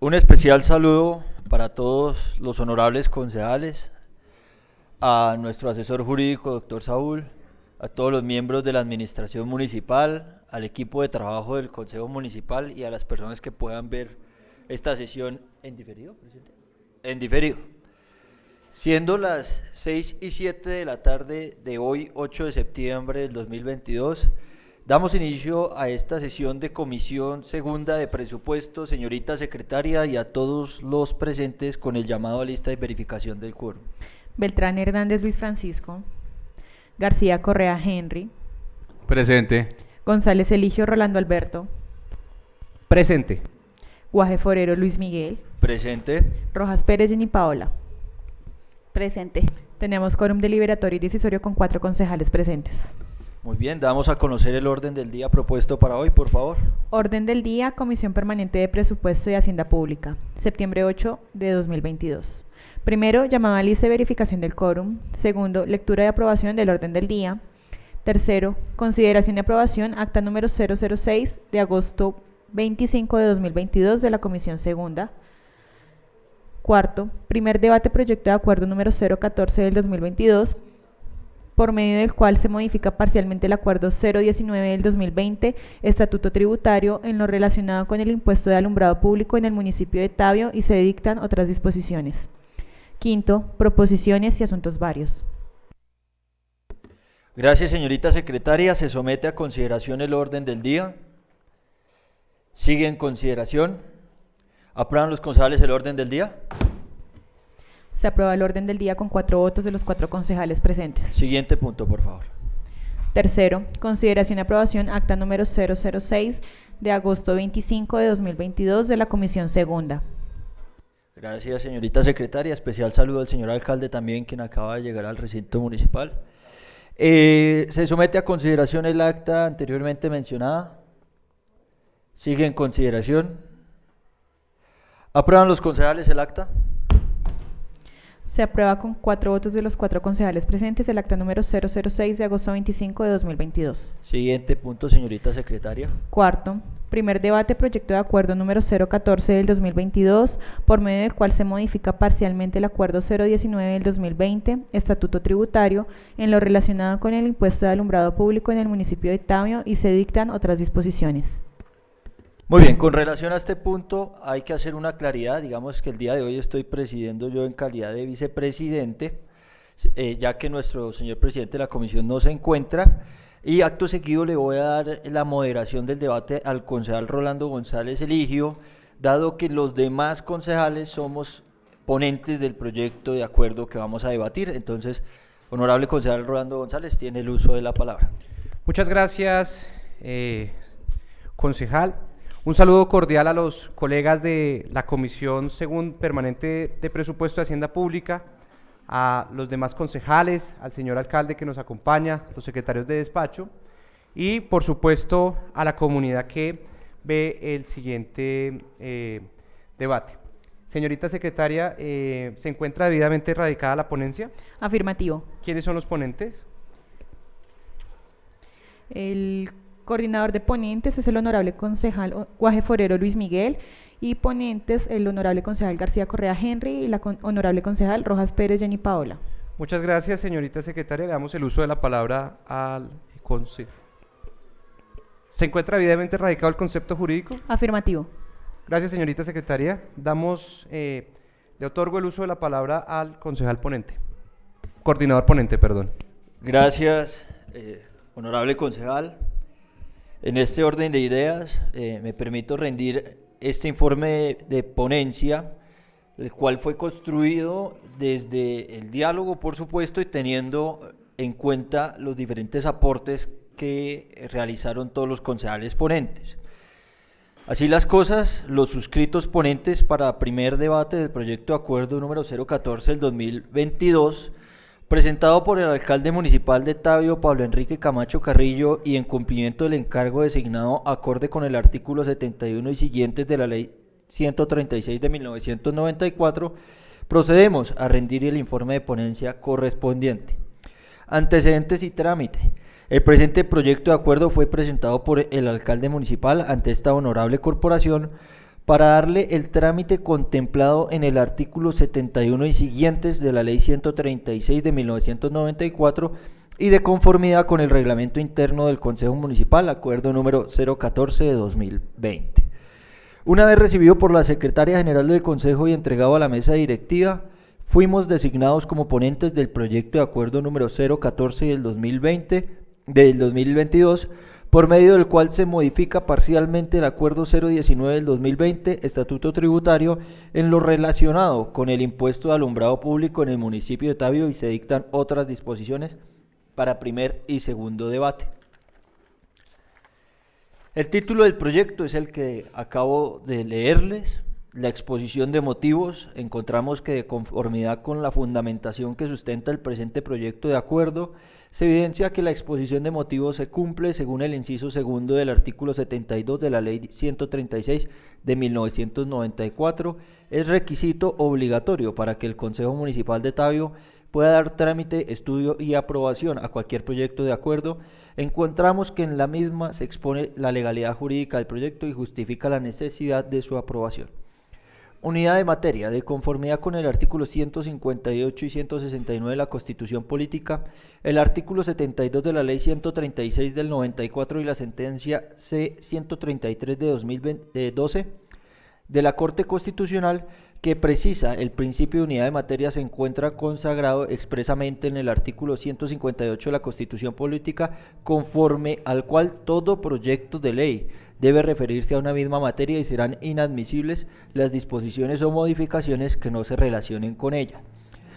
Un especial saludo para todos los honorables concejales, a nuestro asesor jurídico, doctor Saúl, a todos los miembros de la administración municipal, al equipo de trabajo del Consejo Municipal y a las personas que puedan ver esta sesión en diferido, ¿presidente? En diferido. Siendo las 6:07 de la tarde de hoy, 8 de septiembre del 2022, damos inicio a esta sesión de Comisión Segunda de Presupuesto, señorita secretaria, y a todos los presentes con el llamado a lista de verificación del quórum. Beltrán Hernández Luis Francisco. García Correa Henry. Presente. González Eligio Rolando Alberto. Presente. Guaje Forero Luis Miguel. Presente. Rojas Pérez Jenny Paola. Presente. Tenemos quórum deliberatorio y decisorio con 4 concejales presentes. Muy bien, damos a conocer el orden del día propuesto para hoy, por favor. Orden del día, Comisión Permanente de Presupuesto y Hacienda Pública, septiembre 8 de 2022. Primero, llamado a lista de verificación del quórum. Segundo, lectura y aprobación del orden del día. Tercero, consideración y aprobación, acta número 006 de agosto 25 de 2022 de la Comisión Segunda. Cuarto, primer debate proyecto de acuerdo número 014 del 2022, por medio del cual se modifica parcialmente el acuerdo 019 del 2020, estatuto tributario, en lo relacionado con el impuesto de alumbrado público en el municipio de Tabio, y se dictan otras disposiciones. Quinto, proposiciones y asuntos varios. Gracias, señorita secretaria. Se somete a consideración el orden del día. Sigue en consideración. ¿Aprueban los concejales el orden del día? Se aprueba el orden del día con 4 votos de los 4 concejales presentes. Siguiente punto, por favor. Tercero, consideración y aprobación, acta número 006 de agosto 25 de 2022 de la Comisión Segunda. Gracias, señorita secretaria. Especial saludo al señor alcalde también, quien acaba de llegar al recinto municipal. Se somete a consideración el acta anteriormente mencionada. Sigue en consideración. ¿Aprueban los concejales el acta? Se aprueba con 4 votos de los 4 concejales presentes el acta número 006 de agosto 25 de 2022. Siguiente punto, señorita secretaria. Cuarto, primer debate proyecto de acuerdo número 014 del 2022, por medio del cual se modifica parcialmente el acuerdo 019 del 2020, estatuto tributario, en lo relacionado con el impuesto de alumbrado público en el municipio de Tabio, y se dictan otras disposiciones. Muy bien, con relación a este punto hay que hacer una claridad. Digamos que el día de hoy estoy presidiendo yo en calidad de vicepresidente, ya que nuestro señor presidente de la comisión no se encuentra, y acto seguido le voy a dar la moderación del debate al concejal Rolando González Eligio, dado que los demás concejales somos ponentes del proyecto de acuerdo que vamos a debatir. Entonces, honorable concejal Rolando González, tiene el uso de la palabra. Muchas gracias, concejal. Un saludo cordial a los colegas de la Comisión Permanente de Presupuesto y Hacienda Pública, a los demás concejales, al señor alcalde que nos acompaña, los secretarios de despacho, y por supuesto a la comunidad que ve el siguiente debate. Señorita secretaria, ¿se encuentra debidamente radicada la ponencia? Afirmativo. ¿Quiénes son los ponentes? El coordinador de ponentes es el honorable concejal Guaje Forero Luis Miguel, y ponentes el honorable concejal García Correa Henry y la honorable concejal Rojas Pérez Jenny Paola. Muchas gracias, señorita secretaria. Le damos el uso de la palabra al concejal. ¿Se encuentra debidamente radicado el concepto jurídico? Afirmativo. Gracias, señorita secretaria. Le otorgo el uso de la palabra al concejal ponente. Coordinador ponente, perdón. Gracias, honorable concejal. En este orden de ideas, me permito rendir este informe de ponencia, el cual fue construido desde el diálogo, por supuesto, y teniendo en cuenta los diferentes aportes que realizaron todos los concejales ponentes. Así las cosas, los suscritos ponentes para primer debate del proyecto de acuerdo número 014 del 2022, presentado por el alcalde municipal de Tabio, Pablo Enrique Camacho Carrillo, y en cumplimiento del encargo designado acorde con el artículo 71 y siguientes de la ley 136 de 1994, procedemos a rendir el informe de ponencia correspondiente. Antecedentes y trámite. El presente proyecto de acuerdo fue presentado por el alcalde municipal ante esta honorable corporación para darle el trámite contemplado en el artículo 71 y siguientes de la Ley 136 de 1994 y de conformidad con el reglamento interno del Consejo Municipal, acuerdo número 014 de 2020. Una vez recibido por la Secretaria General del Consejo y entregado a la mesa directiva, fuimos designados como ponentes del proyecto de acuerdo número 014 del 2022, por medio del cual se modifica parcialmente el acuerdo 019 del 2020, Estatuto Tributario, en lo relacionado con el impuesto de alumbrado público en el municipio de Tabio, y se dictan otras disposiciones para primer y segundo debate. El título del proyecto es el que acabo de leerles. La exposición de motivos, encontramos que de conformidad con la fundamentación que sustenta el presente proyecto de acuerdo, se evidencia que la exposición de motivos se cumple según el inciso segundo del artículo 72 de la Ley 136 de 1994, es requisito obligatorio para que el Consejo Municipal de Tabio pueda dar trámite, estudio y aprobación a cualquier proyecto de acuerdo. Encontramos que en la misma se expone la legalidad jurídica del proyecto y justifica la necesidad de su aprobación. Unidad de materia. De conformidad con el artículo 158 y 169 de la Constitución Política, el artículo 72 de la Ley 136 del 94 y la sentencia C-133 de 2012 de la Corte Constitucional, que precisa el principio de unidad de materia, se encuentra consagrado expresamente en el artículo 158 de la Constitución Política, conforme al cual todo proyecto de ley debe referirse a una misma materia y serán inadmisibles las disposiciones o modificaciones que no se relacionen con ella.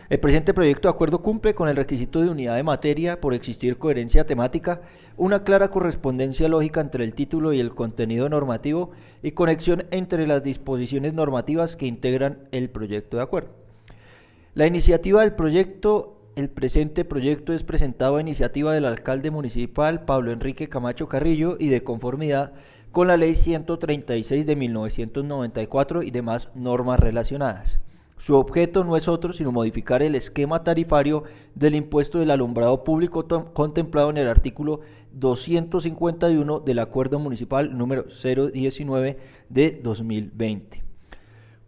El presente proyecto de acuerdo cumple con el requisito de unidad de materia por existir coherencia temática, una clara correspondencia lógica entre el título y el contenido normativo y conexión entre las disposiciones normativas que integran el proyecto de acuerdo. La iniciativa del proyecto. El presente proyecto es presentado a iniciativa del alcalde municipal Pablo Enrique Camacho Carrillo y de conformidad con la Ley 136 de 1994 y demás normas relacionadas. Su objeto no es otro sino modificar el esquema tarifario del impuesto del alumbrado público contemplado en el artículo 251 del Acuerdo Municipal número 019 de 2020.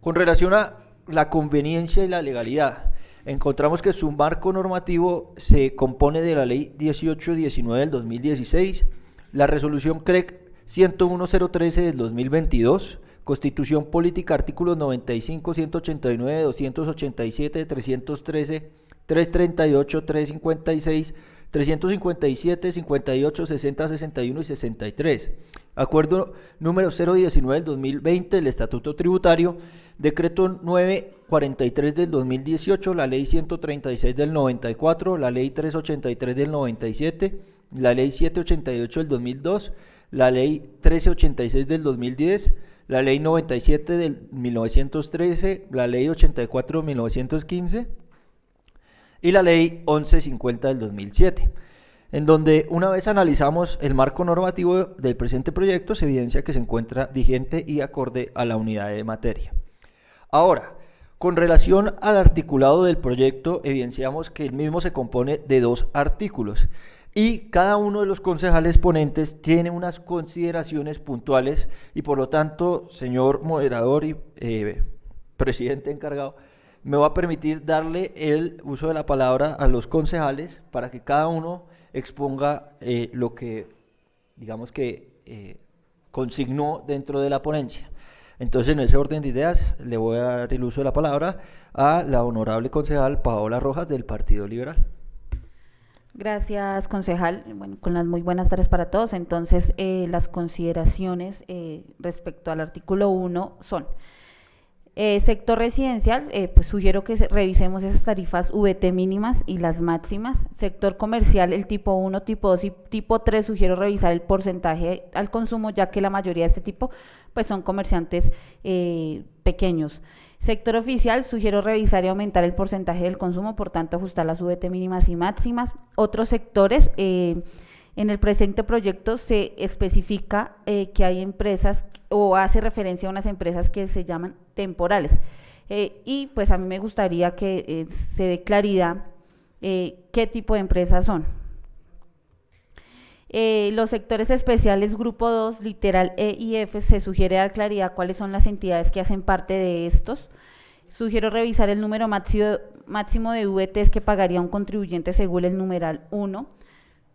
Con relación a la conveniencia y la legalidad, encontramos que su marco normativo se compone de la Ley 1819 del 2016, la Resolución CREC 101013 del 2022, Constitución Política, artículos 95, 189, 287, 313, 338, 356, 357, 58, 60, 61 y 63. Acuerdo número 019 del 2020, el Estatuto Tributario, Decreto 943 del 2018, la Ley 136 del 94, la Ley 383 del 97, la Ley 788 del 2002, la Ley 1386 del 2010, la Ley 97 del 1913, la Ley 84 de 1915 y la Ley 1150 del 2007. En donde, una vez analizamos el marco normativo del presente proyecto, se evidencia que se encuentra vigente y acorde a la unidad de materia. Ahora, con relación al articulado del proyecto, evidenciamos que el mismo se compone de 2 artículos y cada uno de los concejales ponentes tiene unas consideraciones puntuales y, por lo tanto, señor moderador y presidente encargado, me va a permitir darle el uso de la palabra a los concejales para que cada uno exponga lo que, digamos que, consignó dentro de la ponencia. Entonces, en ese orden de ideas, le voy a dar el uso de la palabra a la honorable concejal Paola Rojas del Partido Liberal. Gracias, concejal. Bueno, con las muy buenas tardes para todos. Entonces, las consideraciones respecto al artículo 1 son: sector residencial, pues sugiero que revisemos esas tarifas VT mínimas y las máximas. Sector comercial, el tipo 1, tipo 2 y tipo 3, sugiero revisar el porcentaje al consumo, ya que la mayoría de este tipo pues son comerciantes pequeños. Sector oficial, sugiero revisar y aumentar el porcentaje del consumo, por tanto ajustar las VT mínimas y máximas. Otros sectores, en el presente proyecto se especifica que hay empresas o hace referencia a unas empresas que se llaman temporales, y pues a mí me gustaría que se dé claridad qué tipo de empresas son. Los sectores especiales grupo 2, literal E y F, se sugiere dar claridad cuáles son las entidades que hacen parte de estos. Sugiero revisar el número máximo de VTs que pagaría un contribuyente según el numeral 1.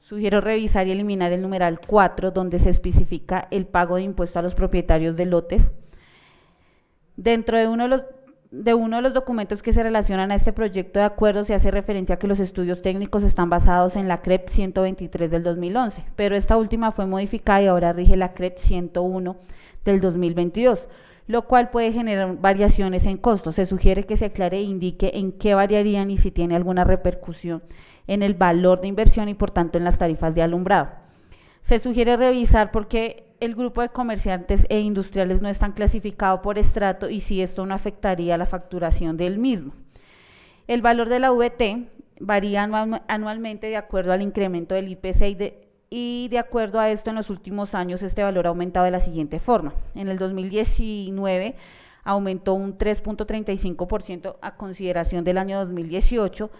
Sugiero revisar y eliminar el numeral 4, donde se especifica el pago de impuesto a los propietarios de lotes. Dentro de uno de los documentos que se relacionan a este proyecto de acuerdo se hace referencia a que los estudios técnicos están basados en la CREP 123 del 2011, pero esta última fue modificada y ahora rige la CREP 101 del 2022, lo cual puede generar variaciones en costos. Se sugiere que se aclare e indique en qué variarían y si tiene alguna repercusión en el valor de inversión y por tanto en las tarifas de alumbrado. Se sugiere revisar por qué el grupo de comerciantes e industriales no están clasificados por estrato y si esto no afectaría la facturación del mismo. El valor de la VT varía anualmente de acuerdo al incremento del IPC y de acuerdo a esto en los últimos años este valor ha aumentado de la siguiente forma. En el 2019 aumentó un 3.35% a consideración del año 2018,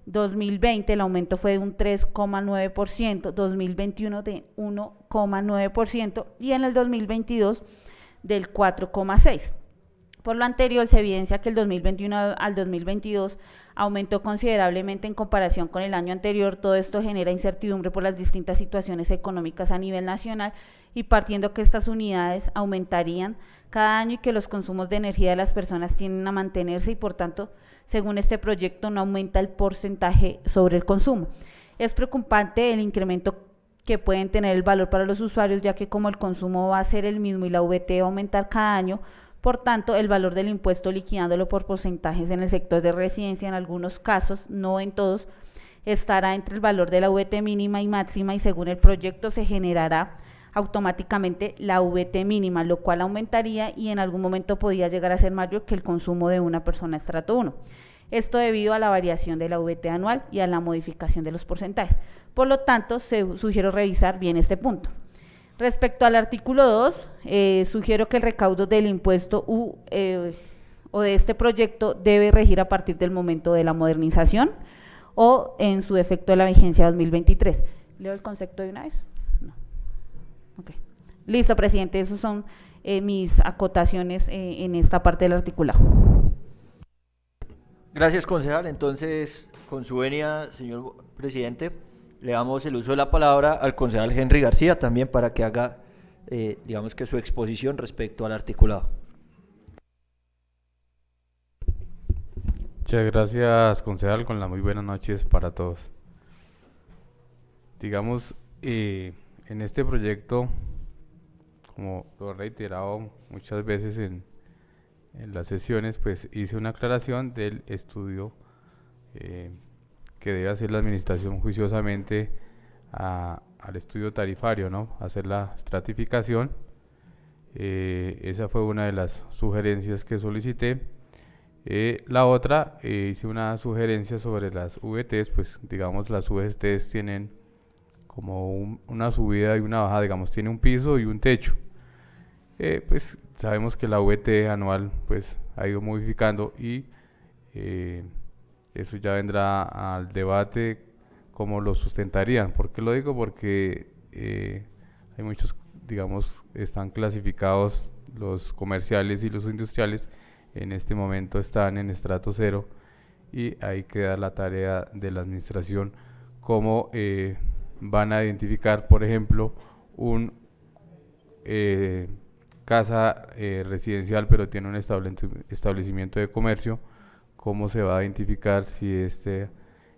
2020 el aumento fue de un 3,9%, 2021 de 1,9% y en el 2022 del 4,6%. Por lo anterior se evidencia que el 2021 al 2022 aumentó considerablemente en comparación con el año anterior. Todo esto genera incertidumbre por las distintas situaciones económicas a nivel nacional y partiendo que estas unidades aumentarían cada año y que los consumos de energía de las personas tienden a mantenerse y por tanto, según este proyecto, no aumenta el porcentaje sobre el consumo. Es preocupante el incremento que pueden tener el valor para los usuarios, ya que como el consumo va a ser el mismo y la VT va a aumentar cada año, por tanto, el valor del impuesto liquidándolo por porcentajes en el sector de residencia, en algunos casos, no en todos, estará entre el valor de la VT mínima y máxima y según el proyecto se generará automáticamente la VT mínima, lo cual aumentaría y en algún momento podría llegar a ser mayor que el consumo de una persona estrato 1. Esto debido a la variación de la VT anual y a la modificación de los porcentajes. Por lo tanto, sugiero revisar bien este punto. Respecto al artículo 2, sugiero que el recaudo del impuesto o de este proyecto debe regir a partir del momento de la modernización o en su defecto de la vigencia 2023. ¿Leo el concepto de una vez? No. Okay. Listo, presidente, esas son mis acotaciones en esta parte del articulado. Gracias, concejal. Entonces, con su venia, señor presidente, le damos el uso de la palabra al concejal Henry García también para que haga, digamos que su exposición respecto al articulado. Muchas gracias, concejal, con las muy buenas noches para todos. Digamos, en este proyecto, como lo he reiterado muchas veces en las sesiones, pues hice una aclaración del estudio que debe hacer la administración juiciosamente al estudio tarifario, ¿no? Hacer la estratificación. Esa fue una de las sugerencias que solicité. La otra, hice una sugerencia sobre las VTs, pues digamos las VTs tienen como una subida y una bajada, digamos tiene un piso y un techo. Pues sabemos que la VT anual pues ha ido modificando y eso ya vendrá al debate cómo lo sustentarían. ¿Por qué lo digo? Porque hay muchos, digamos, están clasificados los comerciales y los industriales, en este momento están en estrato 0 y ahí queda la tarea de la administración, cómo van a identificar, por ejemplo, un casa residencial pero tiene un establecimiento de comercio, cómo se va a identificar si este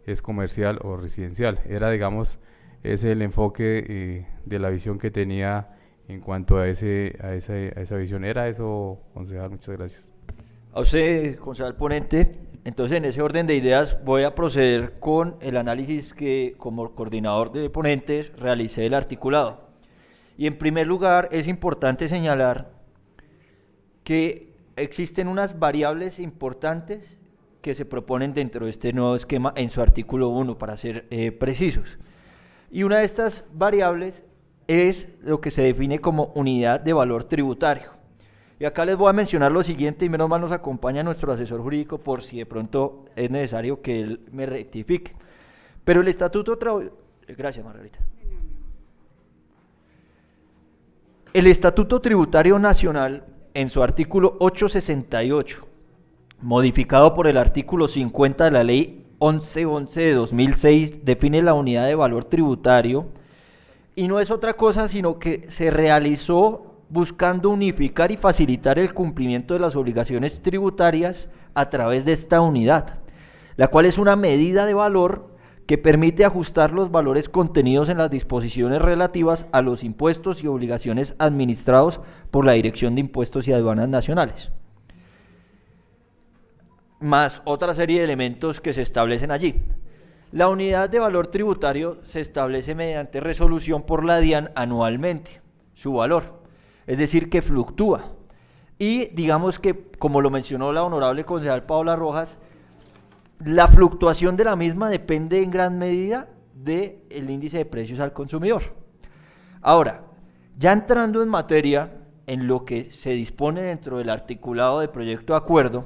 es comercial o residencial. Era, digamos, ese es el enfoque de la visión que tenía en cuanto a esa visión. Era eso, concejal, muchas gracias. A usted, concejal ponente. Entonces, en ese orden de ideas voy a proceder con el análisis que como coordinador de ponentes realicé del articulado. Y en primer lugar es importante señalar que existen unas variables importantes que se proponen dentro de este nuevo esquema en su artículo 1, para ser precisos. Y una de estas variables es lo que se define como unidad de valor tributario. Y acá les voy a mencionar lo siguiente, y menos mal nos acompaña nuestro asesor jurídico por si de pronto es necesario que él me rectifique. Pero el estatuto... Gracias, Margarita. El Estatuto Tributario Nacional, en su artículo 868, modificado por el artículo 50 de la Ley 1111 de 2006, define la unidad de valor tributario y no es otra cosa sino que se realizó buscando unificar y facilitar el cumplimiento de las obligaciones tributarias a través de esta unidad, la cual es una medida de valor que permite ajustar los valores contenidos en las disposiciones relativas a los impuestos y obligaciones administrados por la Dirección de Impuestos y Aduanas Nacionales, más otra serie de elementos que se establecen allí. La unidad de valor tributario se establece mediante resolución por la DIAN anualmente, su valor, es decir, que fluctúa. Y digamos que, como lo mencionó la honorable concejal Paola Rojas, la fluctuación de la misma depende en gran medida del índice de precios al consumidor. Ahora, ya entrando en materia, en lo que se dispone dentro del articulado del proyecto de acuerdo,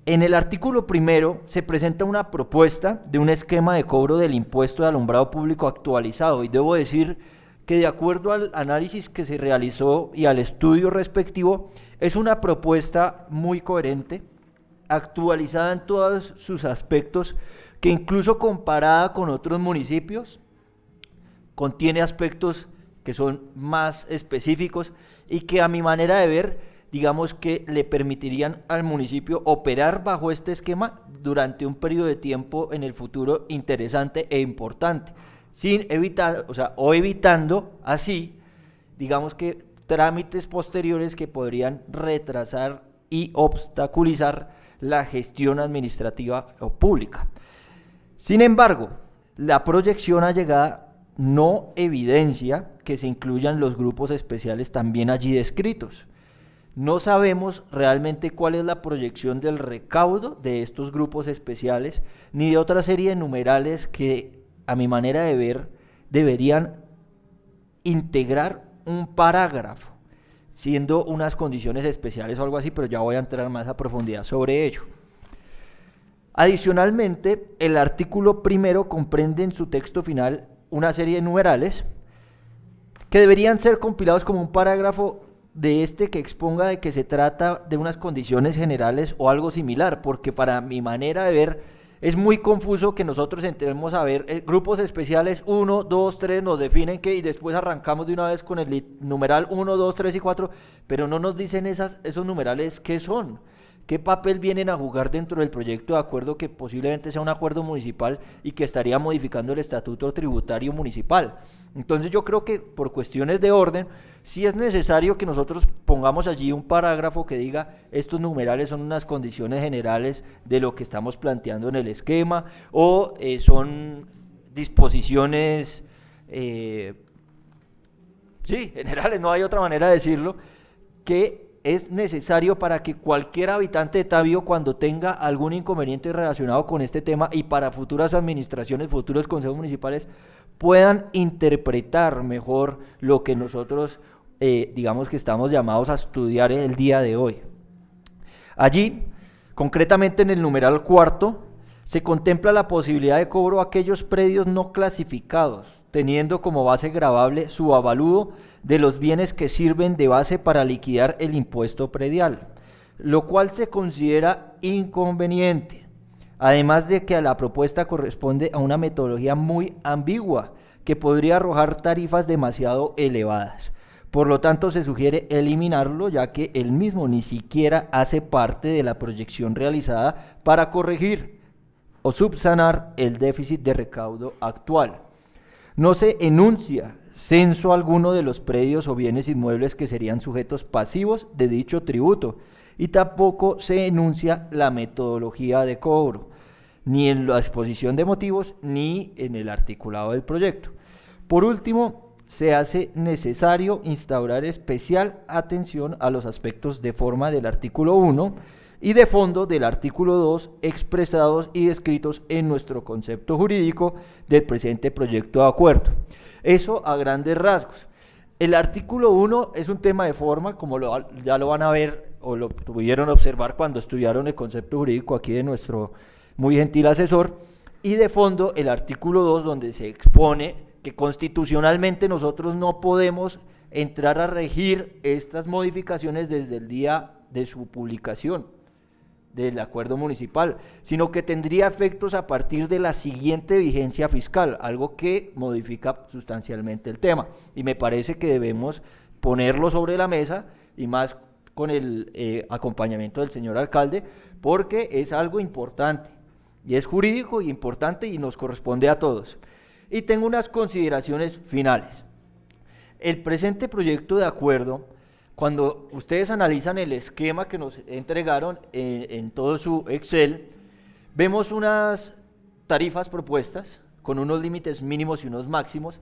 en el artículo primero se presenta una propuesta de un esquema de cobro del impuesto de alumbrado público actualizado, y debo decir que de acuerdo al análisis que se realizó y al estudio respectivo, es una propuesta muy coherente, actualizada en todos sus aspectos, que incluso comparada con otros municipios, contiene aspectos que son más específicos y que a mi manera de ver, digamos que le permitirían al municipio operar bajo este esquema durante un periodo de tiempo en el futuro interesante e importante, sin evitar, o evitando así, digamos que trámites posteriores que podrían retrasar y obstaculizar la gestión administrativa o pública. Sin embargo, la proyección allegada no evidencia que se incluyan los grupos especiales también allí descritos. No sabemos realmente cuál es la proyección del recaudo de estos grupos especiales, ni de otra serie de numerales que, a mi manera de ver, deberían integrar un parágrafo, siendo unas condiciones especiales o algo así, pero ya voy a entrar más a profundidad sobre ello. Adicionalmente, el artículo primero comprende en su texto final una serie de numerales que deberían ser compilados como un parágrafo de este que exponga de que se trata de unas condiciones generales o algo similar, porque para mi manera de ver es muy confuso que nosotros entremos a ver grupos especiales 1, 2, 3, nos definen que y después arrancamos de una vez con el numeral 1, 2, 3 y 4, pero no nos dicen esos numerales qué son, qué papel vienen a jugar dentro del proyecto de acuerdo que posiblemente sea un acuerdo municipal y que estaría modificando el estatuto tributario municipal. Entonces yo creo que por cuestiones de orden, sí es necesario que nosotros pongamos allí un parágrafo que diga estos numerales son unas condiciones generales de lo que estamos planteando en el esquema, o son disposiciones, generales, no hay otra manera de decirlo, que es necesario para que cualquier habitante de Tabio, cuando tenga algún inconveniente relacionado con este tema y para futuras administraciones, futuros consejos municipales, puedan interpretar mejor lo que nosotros, digamos que estamos llamados a estudiar el día de hoy. Allí, concretamente en el numeral cuarto, se contempla la posibilidad de cobro a aquellos predios no clasificados, teniendo como base gravable su avalúo de los bienes que sirven de base para liquidar el impuesto predial, lo cual se considera inconveniente, además de que a la propuesta corresponde a una metodología muy ambigua que podría arrojar tarifas demasiado elevadas. Por lo tanto, se sugiere eliminarlo, ya que el mismo ni siquiera hace parte de la proyección realizada para corregir o subsanar el déficit de recaudo actual. No se enuncia censo alguno de los predios o bienes inmuebles que serían sujetos pasivos de dicho tributo, y tampoco se enuncia la metodología de cobro, ni en la exposición de motivos, ni en el articulado del proyecto. Por último, se hace necesario instaurar especial atención a los aspectos de forma del artículo 1 y de fondo del artículo 2 expresados y descritos en nuestro concepto jurídico del presente proyecto de acuerdo. Eso a grandes rasgos. El artículo 1 es un tema de forma, como ya lo van a ver o lo pudieron observar cuando estudiaron el concepto jurídico aquí de nuestro muy gentil asesor, y de fondo el artículo 2, donde se expone que constitucionalmente nosotros no podemos entrar a regir estas modificaciones desde el día de su publicación del acuerdo municipal, sino que tendría efectos a partir de la siguiente vigencia fiscal, algo que modifica sustancialmente el tema, y me parece que debemos ponerlo sobre la mesa, y más con el acompañamiento del señor alcalde, porque es algo importante, y es jurídico y importante, y nos corresponde a todos. Y tengo unas consideraciones finales. El presente proyecto de acuerdo, cuando ustedes analizan el esquema que nos entregaron en todo su Excel, vemos unas tarifas propuestas con unos límites mínimos y unos máximos,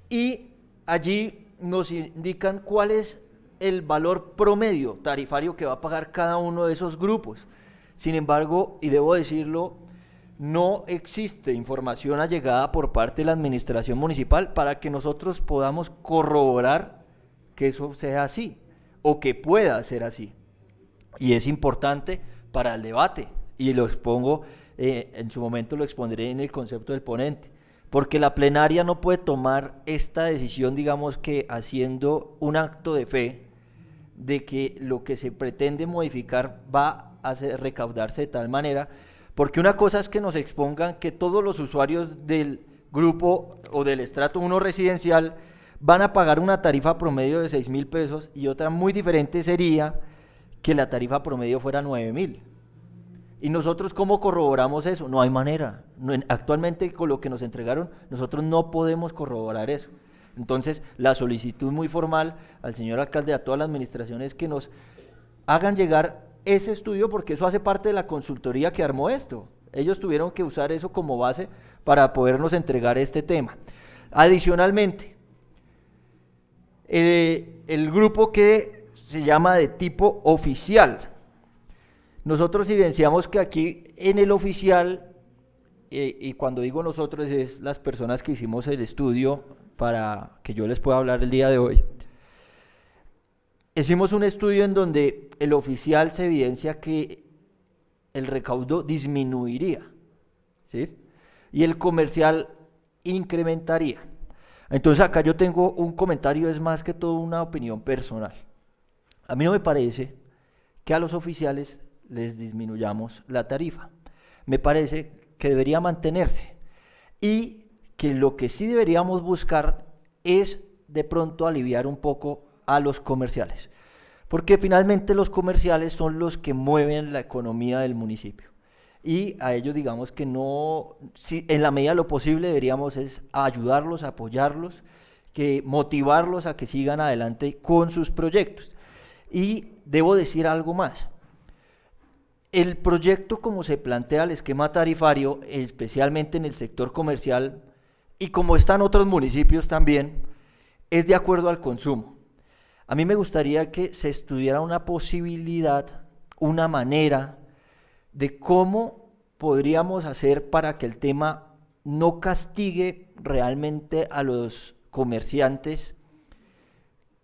y allí nos indican cuál es el valor promedio tarifario que va a pagar cada uno de esos grupos. Sin embargo, y debo decirlo, no existe información allegada por parte de la administración municipal para que nosotros podamos corroborar que eso sea así, o que pueda ser así. Y es importante para el debate, y lo expongo, en su momento lo expondré en el concepto del ponente, porque la plenaria no puede tomar esta decisión, digamos que haciendo un acto de fe, de que lo que se pretende modificar va a recaudarse de tal manera, porque una cosa es que nos expongan que todos los usuarios del grupo o del estrato 1 residencial van a pagar una tarifa promedio de 6.000 pesos, y otra muy diferente sería que la tarifa promedio fuera 9.000. ¿Y nosotros cómo corroboramos eso? No hay manera. Actualmente, con lo que nos entregaron, nosotros no podemos corroborar eso. Entonces, la solicitud muy formal al señor alcalde, a todas las administraciones, que nos hagan llegar ese estudio, porque eso hace parte de la consultoría que armó esto. Ellos tuvieron que usar eso como base para podernos entregar este tema. Adicionalmente, el grupo que se llama de tipo oficial, nosotros evidenciamos que aquí en el oficial, y cuando digo nosotros es las personas que hicimos el estudio para que yo les pueda hablar el día de hoy, hicimos un estudio en donde el oficial se evidencia que el recaudo disminuiría, ¿sí? Y el comercial incrementaría. Entonces acá yo tengo un comentario, es más que todo una opinión personal. A mí no me parece que a los oficiales les disminuyamos la tarifa. Me parece que debería mantenerse, y que lo que sí deberíamos buscar es de pronto aliviar un poco a los comerciales, porque finalmente los comerciales son los que mueven la economía del municipio, y a ellos, digamos que no, si en la medida de lo posible deberíamos es ayudarlos, apoyarlos, que motivarlos a que sigan adelante con sus proyectos. Y debo decir algo más. El proyecto, como se plantea el esquema tarifario, especialmente en el sector comercial, y como están otros municipios también, es de acuerdo al consumo. A mí me gustaría que se estudiara una posibilidad, una manera de cómo podríamos hacer para que el tema no castigue realmente a los comerciantes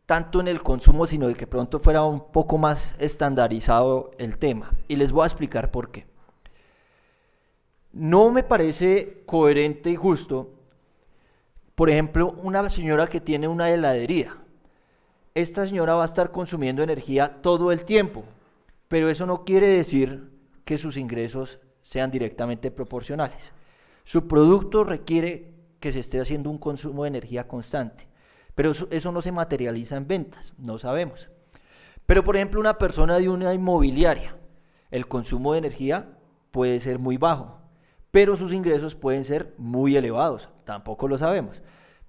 tanto en el consumo, sino de que pronto fuera un poco más estandarizado el tema. Y les voy a explicar por qué. No me parece coherente y justo, por ejemplo, una señora que tiene una heladería. Esta señora va a estar consumiendo energía todo el tiempo, pero eso no quiere decir que sus ingresos sean directamente proporcionales. Su producto requiere que se esté haciendo un consumo de energía constante, pero eso no se materializa en ventas, no sabemos. Pero por ejemplo, una persona de una inmobiliaria, el consumo de energía puede ser muy bajo, pero sus ingresos pueden ser muy elevados, tampoco lo sabemos.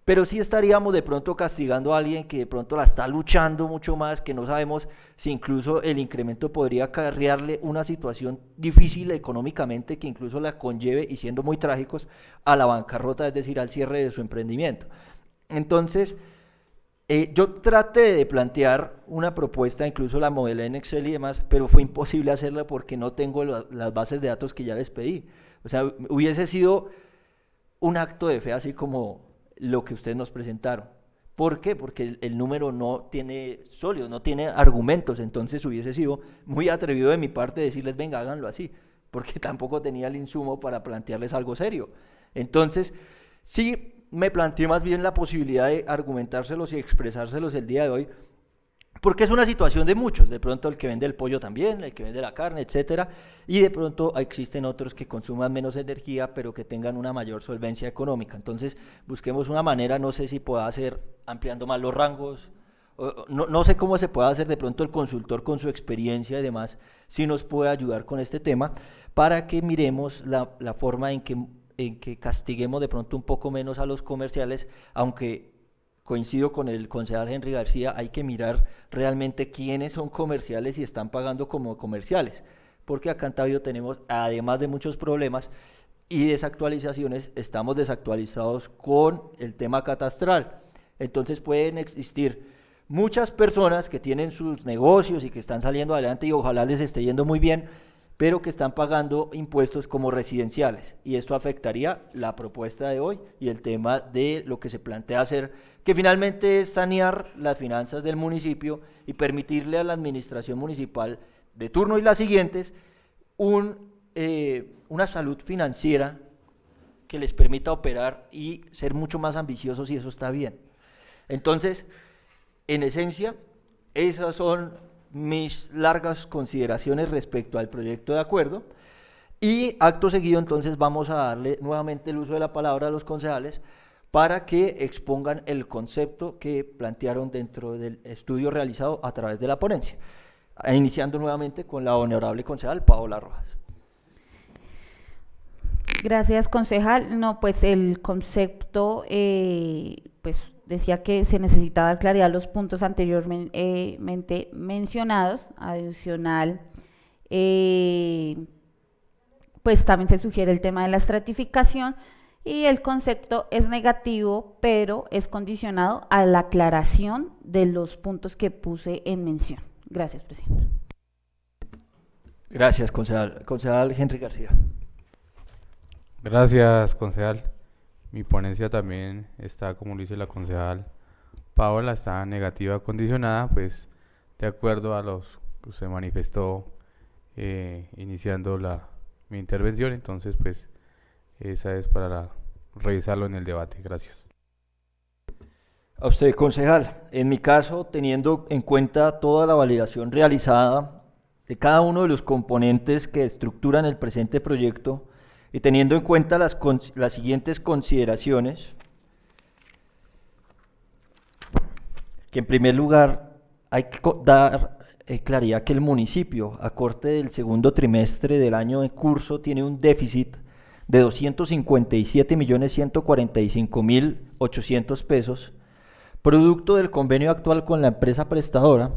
Pero sí estaríamos de pronto castigando a alguien que de pronto la está luchando mucho más, que no sabemos si incluso el incremento podría acarrearle una situación difícil económicamente, que incluso la conlleve, y siendo muy trágicos, a la bancarrota, es decir, al cierre de su emprendimiento. Entonces, yo traté de plantear una propuesta, incluso la modelé en Excel y demás, pero fue imposible hacerla porque no tengo las bases de datos que ya les pedí. O sea, hubiese sido un acto de fe, así como lo que ustedes nos presentaron. ¿Por qué? Porque el número no tiene sólidos, no tiene argumentos, entonces hubiese sido muy atrevido de mi parte decirles, venga, háganlo así, porque tampoco tenía el insumo para plantearles algo serio. Entonces, sí me planteé más bien la posibilidad de argumentárselos y expresárselos el día de hoy, porque es una situación de muchos, de pronto el que vende el pollo también, el que vende la carne, etcétera, y de pronto existen otros que consuman menos energía, pero que tengan una mayor solvencia económica. Entonces, busquemos una manera, no sé si pueda ser ampliando más los rangos, no sé cómo se puede hacer, de pronto el consultor con su experiencia y demás, si nos puede ayudar con este tema, para que miremos la forma en que castiguemos de pronto un poco menos a los comerciales, aunque coincido con el concejal Henry García, hay que mirar realmente quiénes son comerciales y están pagando como comerciales, porque acá en Tabio tenemos, además de muchos problemas y desactualizaciones, estamos desactualizados con el tema catastral. Entonces pueden existir muchas personas que tienen sus negocios y que están saliendo adelante y ojalá les esté yendo muy bien, pero que están pagando impuestos como residenciales, y esto afectaría la propuesta de hoy y el tema de lo que se plantea hacer, que finalmente es sanear las finanzas del municipio y permitirle a la administración municipal de turno y las siguientes una salud financiera que les permita operar y ser mucho más ambiciosos, y eso está bien. Entonces, en esencia, esas son mis largas consideraciones respecto al proyecto de acuerdo, y acto seguido entonces vamos a darle nuevamente el uso de la palabra a los concejales para que expongan el concepto que plantearon dentro del estudio realizado a través de la ponencia, iniciando nuevamente con la honorable concejal Paola Rojas. Gracias, concejal. No, pues el concepto, pues decía que se necesitaba dar claridad a los puntos anteriormente mencionados. Adicional, pues también se sugiere el tema de la estratificación, y el concepto es negativo, pero es condicionado a la aclaración de los puntos que puse en mención. Gracias, presidente. Gracias, concejal. Concejal Henry García. Gracias, concejal. Mi ponencia también está, como lo dice la concejal Paola, está negativa condicionada, pues de acuerdo a los que usted manifestó iniciando mi intervención. Entonces, pues esa es para revisarlo en el debate. Gracias. A usted, concejal. En mi caso, teniendo en cuenta toda la validación realizada de cada uno de los componentes que estructuran el presente proyecto y teniendo en cuenta las siguientes consideraciones, que en primer lugar hay que dar claridad que el municipio, a corte del segundo trimestre del año en curso, tiene un déficit de 257.145.800 pesos, producto del convenio actual con la empresa prestadora,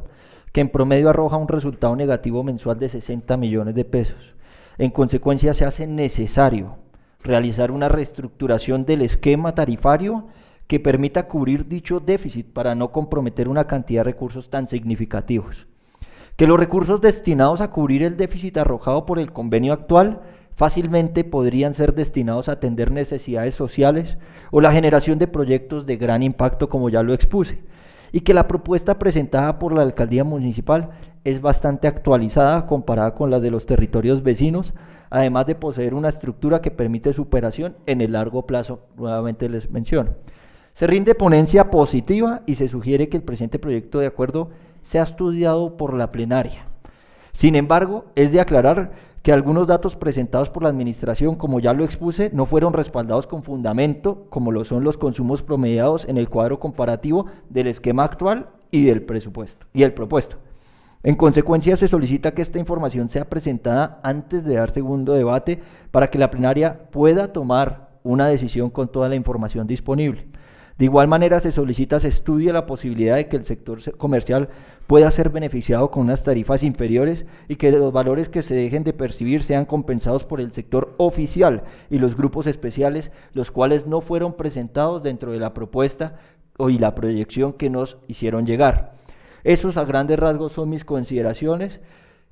que en promedio arroja un resultado negativo mensual de 60 millones de pesos. En consecuencia, se hace necesario realizar una reestructuración del esquema tarifario que permita cubrir dicho déficit para no comprometer una cantidad de recursos tan significativos. Que los recursos destinados a cubrir el déficit arrojado por el convenio actual fácilmente podrían ser destinados a atender necesidades sociales o la generación de proyectos de gran impacto, como ya lo expuse, y que la propuesta presentada por la alcaldía municipal es bastante actualizada comparada con la de los territorios vecinos, además de poseer una estructura que permite su operación en el largo plazo. Nuevamente les menciono. Se rinde ponencia positiva y se sugiere que el presente proyecto de acuerdo sea estudiado por la plenaria. Sin embargo, es de aclarar que algunos datos presentados por la administración, como ya lo expuse, no fueron respaldados con fundamento, como lo son los consumos promediados en el cuadro comparativo del esquema actual y del presupuesto y el propuesto. En consecuencia, se solicita que esta información sea presentada antes de dar segundo debate para que la plenaria pueda tomar una decisión con toda la información disponible. De igual manera, se solicita se estudie la posibilidad de que el sector comercial pueda ser beneficiado con unas tarifas inferiores y que los valores que se dejen de percibir sean compensados por el sector oficial y los grupos especiales, los cuales no fueron presentados dentro de la propuesta y la proyección que nos hicieron llegar. Esos a grandes rasgos son mis consideraciones.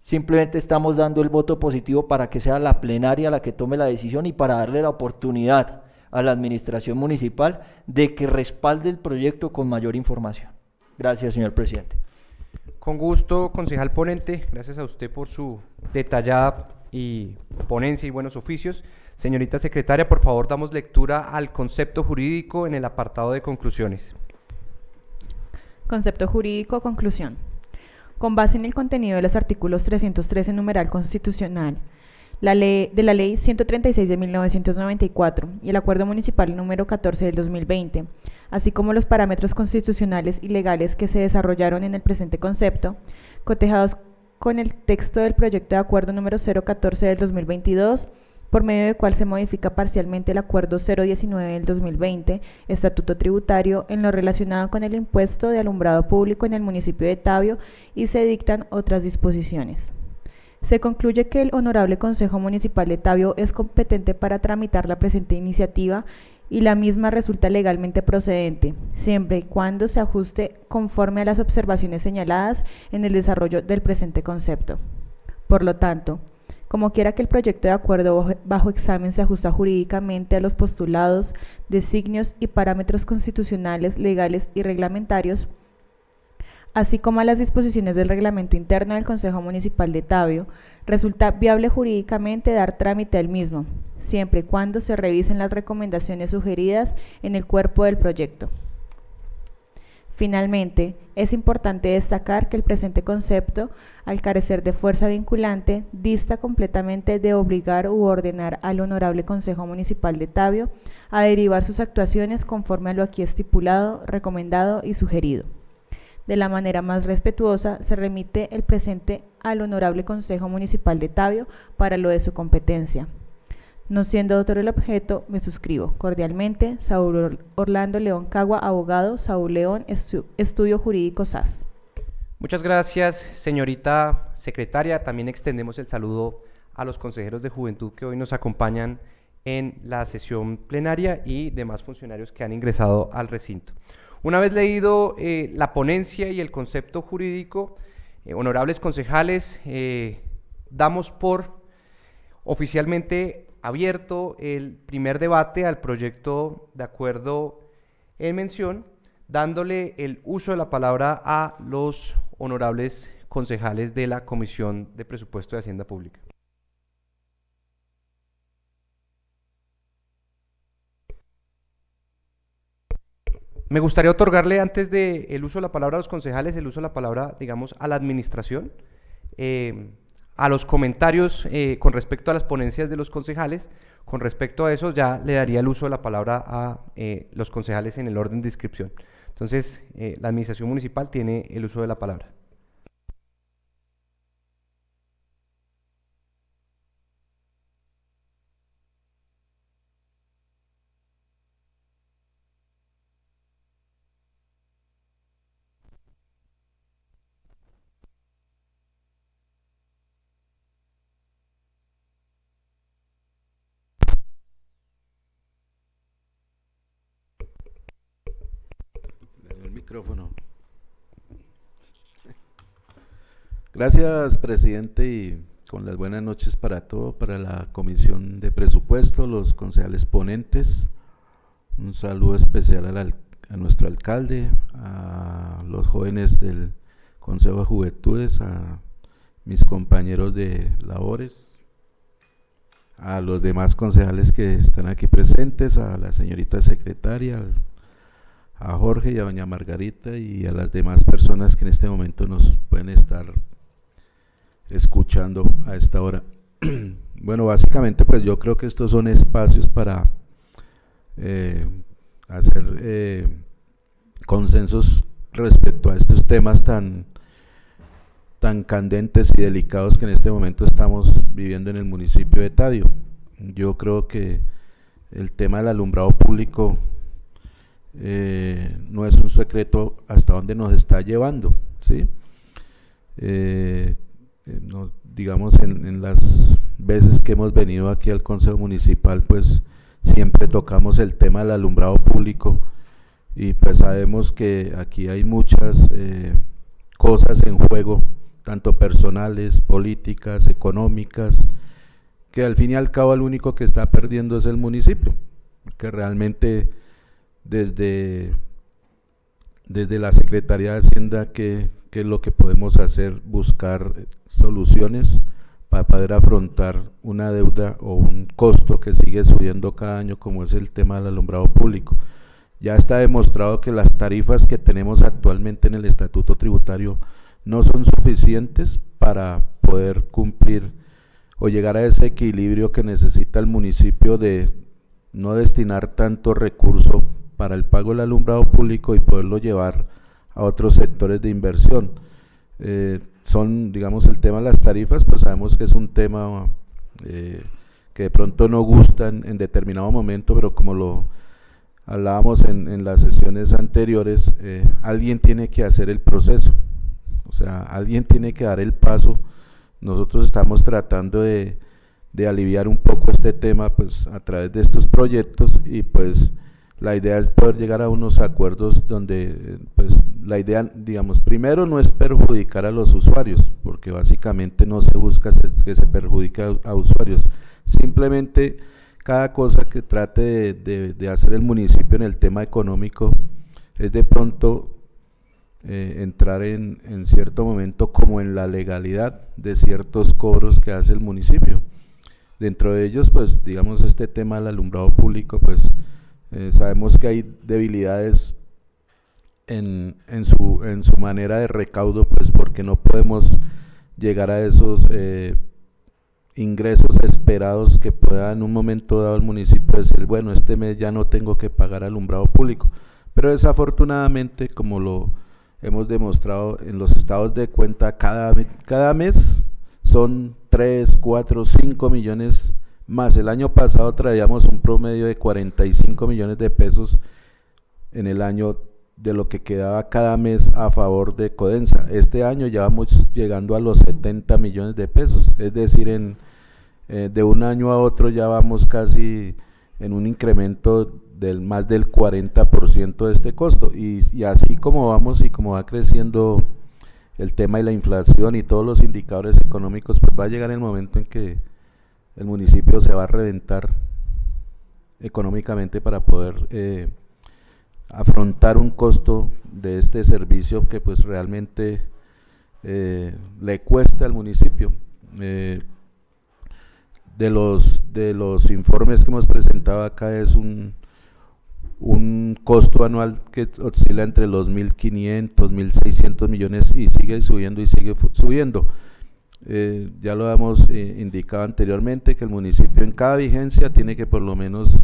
Simplemente estamos dando el voto positivo para que sea la plenaria la que tome la decisión y para darle la oportunidad a la administración municipal de que respalde el proyecto con mayor información. Gracias, señor presidente. Con gusto, concejal ponente, gracias a usted por su detallada y ponencia y buenos oficios. Señorita secretaria, por favor, damos lectura al concepto jurídico en el apartado de conclusiones. Concepto jurídico, conclusión. Con base en el contenido de los artículos 313 numeral constitucional, la ley 136 de 1994 y el Acuerdo Municipal número 14 del 2020, así como los parámetros constitucionales y legales que se desarrollaron en el presente concepto, cotejados con el texto del proyecto de acuerdo número 014 del 2022, por medio del cual se modifica parcialmente el acuerdo 019 del 2020, estatuto tributario, en lo relacionado con el impuesto de alumbrado público en el municipio de Tabio, y se dictan otras disposiciones. Se concluye que el Honorable Consejo Municipal de Tabio es competente para tramitar la presente iniciativa y la misma resulta legalmente procedente, siempre y cuando se ajuste conforme a las observaciones señaladas en el desarrollo del presente concepto. Por lo tanto, como quiera que el proyecto de acuerdo bajo examen se ajusta jurídicamente a los postulados, designios y parámetros constitucionales, legales y reglamentarios, así como a las disposiciones del reglamento interno del Consejo Municipal de Tabio, resulta viable jurídicamente dar trámite al mismo, siempre y cuando se revisen las recomendaciones sugeridas en el cuerpo del proyecto. Finalmente, es importante destacar que el presente concepto, al carecer de fuerza vinculante, dista completamente de obligar u ordenar al Honorable Consejo Municipal de Tabio a derivar sus actuaciones conforme a lo aquí estipulado, recomendado y sugerido. De la manera más respetuosa, se remite el presente al Honorable Consejo Municipal de Tabio para lo de su competencia. No siendo otro el objeto, me suscribo. Cordialmente, Saúl Orlando León Cagua, abogado, Saúl León, Estudio Jurídico SAS. Muchas gracias, señorita secretaria. También extendemos el saludo a los consejeros de juventud que hoy nos acompañan en la sesión plenaria y demás funcionarios que han ingresado al recinto. Una vez leído la ponencia y el concepto jurídico, honorables concejales, damos por oficialmente abierto el primer debate al proyecto de acuerdo en mención, dándole el uso de la palabra a los honorables concejales de la Comisión de Presupuesto de Hacienda Pública. Me gustaría otorgarle, antes del uso de la palabra a los concejales, el uso de la palabra, digamos, a la administración, a los comentarios con respecto a las ponencias de los concejales. Con respecto a eso, ya le daría el uso de la palabra a los concejales en el orden de inscripción. Entonces, la administración municipal tiene el uso de la palabra. El micrófono. Gracias, presidente, y con las buenas noches para todo, para la Comisión de Presupuesto, los concejales ponentes. Un saludo especial a nuestro alcalde, a los jóvenes del Consejo de Juventudes, a mis compañeros de labores, a los demás concejales que están aquí presentes, a la señorita secretaria, a Jorge y a doña Margarita y a las demás personas que en este momento nos pueden estar escuchando a esta hora. Bueno, básicamente pues yo creo que estos son espacios para hacer consensos respecto a estos temas tan candentes y delicados que en este momento estamos viviendo en el municipio de Tabio. Yo creo que el tema del alumbrado público no es un secreto hasta dónde nos está llevando, ¿sí? Digamos, en las veces que hemos venido aquí al Consejo Municipal, pues siempre tocamos el tema del alumbrado público y pues sabemos que aquí hay muchas cosas en juego, tanto personales, políticas, económicas, que al fin y al cabo el único que está perdiendo es el municipio, que realmente desde la Secretaría de Hacienda, ¿qué es lo que podemos hacer? Buscar soluciones para poder afrontar una deuda o un costo que sigue subiendo cada año, como es el tema del alumbrado público. Ya está demostrado que las tarifas que tenemos actualmente en el estatuto tributario no son suficientes para poder cumplir o llegar a ese equilibrio que necesita el municipio de no destinar tanto recurso para el pago del alumbrado público y poderlo llevar a otros sectores de inversión. Son, digamos, el tema de las tarifas, pues sabemos que es un tema que de pronto no gusta en determinado momento, pero como lo hablábamos en las sesiones anteriores, alguien tiene que hacer el proceso, o sea, alguien tiene que dar el paso. Nosotros estamos tratando de aliviar un poco este tema pues a través de estos proyectos, y pues la idea es poder llegar a unos acuerdos donde pues la idea, digamos, primero no es perjudicar a los usuarios, porque básicamente no se busca que se perjudique a usuarios, simplemente cada cosa que trate de hacer el municipio en el tema económico es de pronto entrar en cierto momento como en la legalidad de ciertos cobros que hace el municipio. Dentro de ellos, pues digamos, este tema del alumbrado público, pues sabemos que hay debilidades en su manera de recaudo, pues porque no podemos llegar a esos ingresos esperados que pueda en un momento dado el municipio decir, bueno, este mes ya no tengo que pagar alumbrado público, pero desafortunadamente, como lo hemos demostrado en los estados de cuenta, cada mes son 3, 4, 5 millones más. El año pasado traíamos un promedio de 45 millones de pesos en el año de lo que quedaba cada mes a favor de Codensa. Este año ya vamos llegando a los 70 millones de pesos, es decir, de un año a otro ya vamos casi en un incremento del más del 40% de este costo, y así como vamos y como va creciendo el tema de la inflación y todos los indicadores económicos, pues va a llegar el momento en que el municipio se va a reventar económicamente para poder afrontar un costo de este servicio que pues realmente le cuesta al municipio. De los informes que hemos presentado acá es un costo anual que oscila entre los 1.500, 1.600 millones y sigue subiendo y sigue subiendo. Ya lo hemos indicado anteriormente, que el municipio en cada vigencia tiene que por lo menos,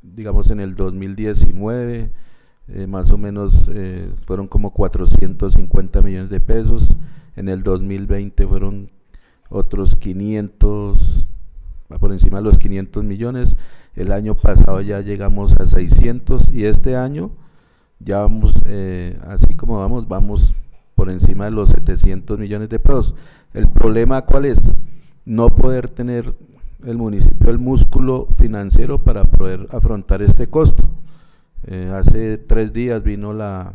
digamos en el 2019, más o menos fueron como 450 millones de pesos, en el 2020 fueron otros 500, por encima de los 500 millones, el año pasado ya llegamos a 600 y este año ya vamos, así como vamos por encima de los 700 millones de pesos. ¿El problema cuál es? No poder tener el municipio el músculo financiero para poder afrontar este costo. Hace 3 días vino la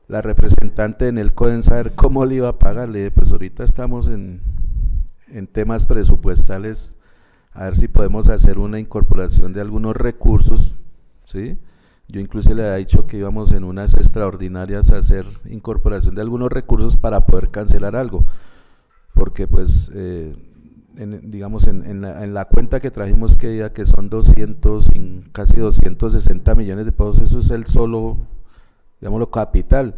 representante en el Codensa a ver cómo le iba a pagar. Le dije, pues ahorita estamos en temas presupuestales, a ver si podemos hacer una incorporación de algunos recursos, ¿sí? Yo incluso le había dicho que íbamos en unas extraordinarias a hacer incorporación de algunos recursos para poder cancelar algo, porque pues digamos en la cuenta que trajimos que son 200, casi 260 millones de pesos, eso es el solo, digámoslo, capital,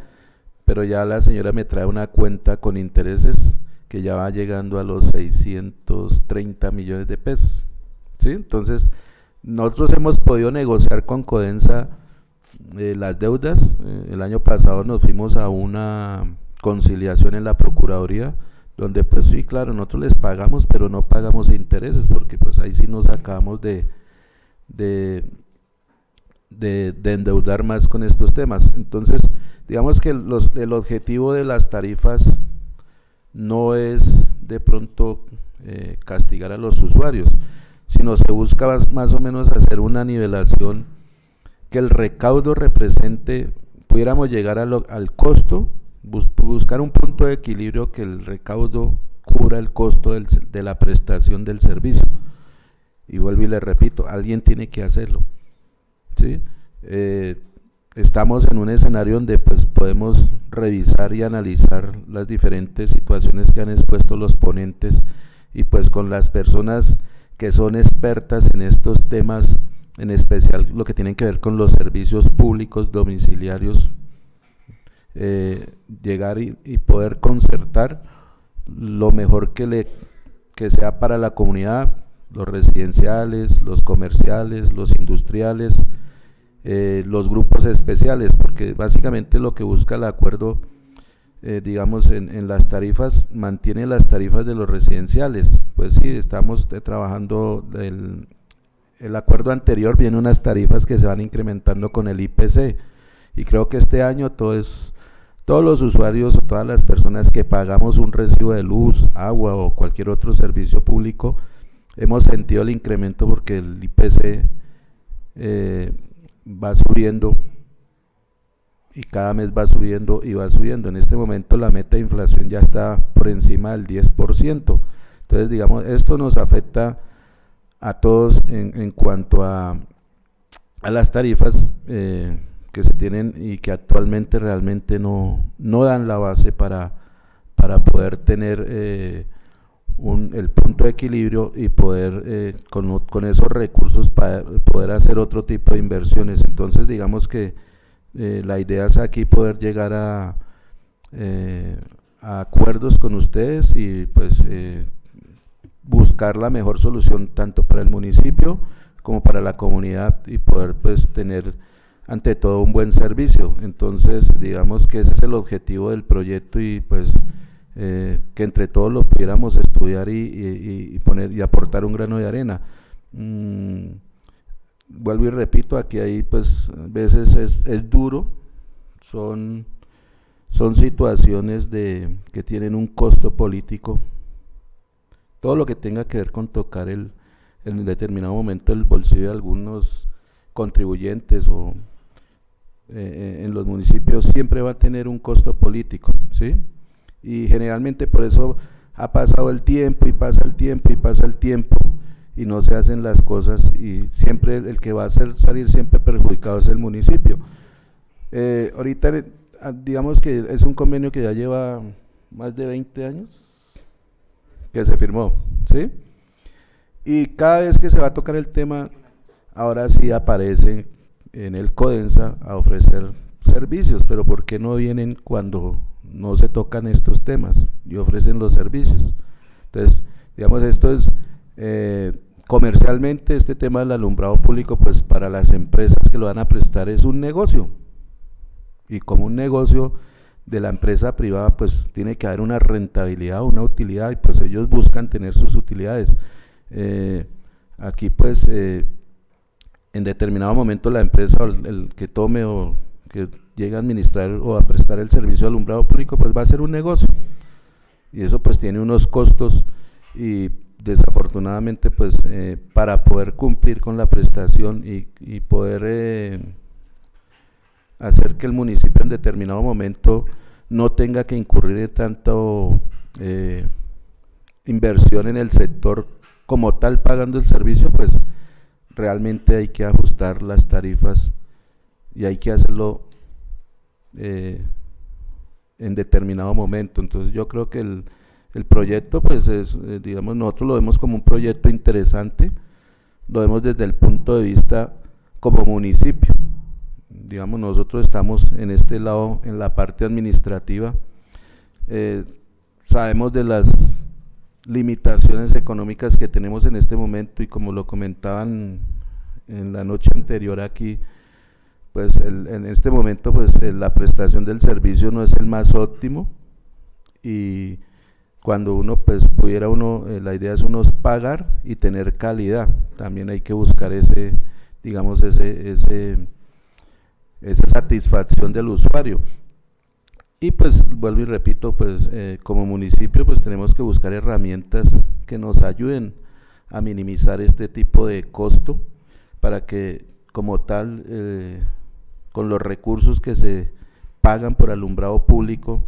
pero ya la señora me trae una cuenta con intereses que ya va llegando a los 630 millones de pesos, ¿sí? Entonces, nosotros hemos podido negociar con Codensa las deudas. El año pasado nos fuimos a una conciliación en la Procuraduría, donde pues sí, claro, nosotros les pagamos, pero no pagamos intereses, porque pues ahí sí nos acabamos de endeudar más con estos temas. Entonces, digamos que el objetivo de las tarifas no es de pronto castigar a los usuarios, sino se busca más o menos hacer una nivelación, que el recaudo represente, pudiéramos llegar al costo, buscar un punto de equilibrio, que el recaudo cubra el costo de la prestación del servicio. Y vuelvo y le repito, alguien tiene que hacerlo, ¿sí? estamos en un escenario donde pues podemos revisar y analizar las diferentes situaciones que han expuesto los ponentes y pues con las personas que son expertas en estos temas, en especial lo que tienen que ver con los servicios públicos domiciliarios, llegar y poder concertar lo mejor que sea para la comunidad, los residenciales, los comerciales, los industriales, los grupos especiales, porque básicamente lo que busca el acuerdo, digamos, en las tarifas, mantiene las tarifas de los residenciales. Pues sí, estamos trabajando, el acuerdo anterior viene unas tarifas que se van incrementando con el IPC, y creo que este año todos los usuarios o todas las personas que pagamos un recibo de luz, agua o cualquier otro servicio público, hemos sentido el incremento porque el IPC va subiendo y cada mes va subiendo y va subiendo. En este momento la meta de inflación ya está por encima del 10%. Entonces, digamos, esto nos afecta a todos en cuanto a las tarifas que se tienen y que actualmente realmente no dan la base para poder tener el punto de equilibrio y poder con esos recursos para poder hacer otro tipo de inversiones. Entonces, digamos que la idea es aquí poder llegar a acuerdos con ustedes y pues buscar la mejor solución tanto para el municipio como para la comunidad y poder pues tener ante todo un buen servicio. Entonces, digamos que ese es el objetivo del proyecto y pues que entre todos lo pudiéramos estudiar y poner y aportar un grano de arena. Vuelvo y repito, aquí hay pues a veces es duro, son situaciones que tienen un costo político. Todo lo que tenga que ver con tocar en determinado momento el bolsillo de algunos contribuyentes o en los municipios siempre va a tener un costo político, ¿sí? Y generalmente por eso ha pasado el tiempo y pasa el tiempo y pasa el tiempo y no se hacen las cosas y siempre el que va a salir siempre perjudicado es el municipio. Ahorita digamos que es un convenio que ya lleva más de 20 años que se firmó, ¿sí? Y cada vez que se va a tocar el tema, ahora sí aparece en el CODENSA a ofrecer servicios, pero ¿por qué no vienen cuando no se tocan estos temas y ofrecen los servicios? Entonces, digamos, esto es comercialmente, este tema del alumbrado público, pues para las empresas que lo van a prestar es un negocio, y como un negocio de la empresa privada, pues tiene que haber una rentabilidad, una utilidad, y pues ellos buscan tener sus utilidades. Aquí pues en determinado momento la empresa o el que tome o que llegue a administrar o a prestar el servicio de alumbrado público, pues va a ser un negocio, y eso pues tiene unos costos y desafortunadamente pues para poder cumplir con la prestación y poder hacer que el municipio en determinado momento no tenga que incurrir en tanto inversión en el sector como tal pagando el servicio, pues realmente hay que ajustar las tarifas y hay que hacerlo en determinado momento. Entonces yo creo que el proyecto pues es, digamos, nosotros lo vemos como un proyecto interesante, lo vemos desde el punto de vista como municipio. Digamos, nosotros estamos en este lado, en la parte administrativa, sabemos de las limitaciones económicas que tenemos en este momento y como lo comentaban en la noche anterior aquí, pues en este momento pues la prestación del servicio no es el más óptimo, y cuando uno pues pudiera la idea es uno pagar y tener calidad, también hay que buscar digamos esa satisfacción del usuario. Y pues vuelvo y repito, pues como municipio pues tenemos que buscar herramientas que nos ayuden a minimizar este tipo de costo para que como tal con los recursos que se pagan por alumbrado público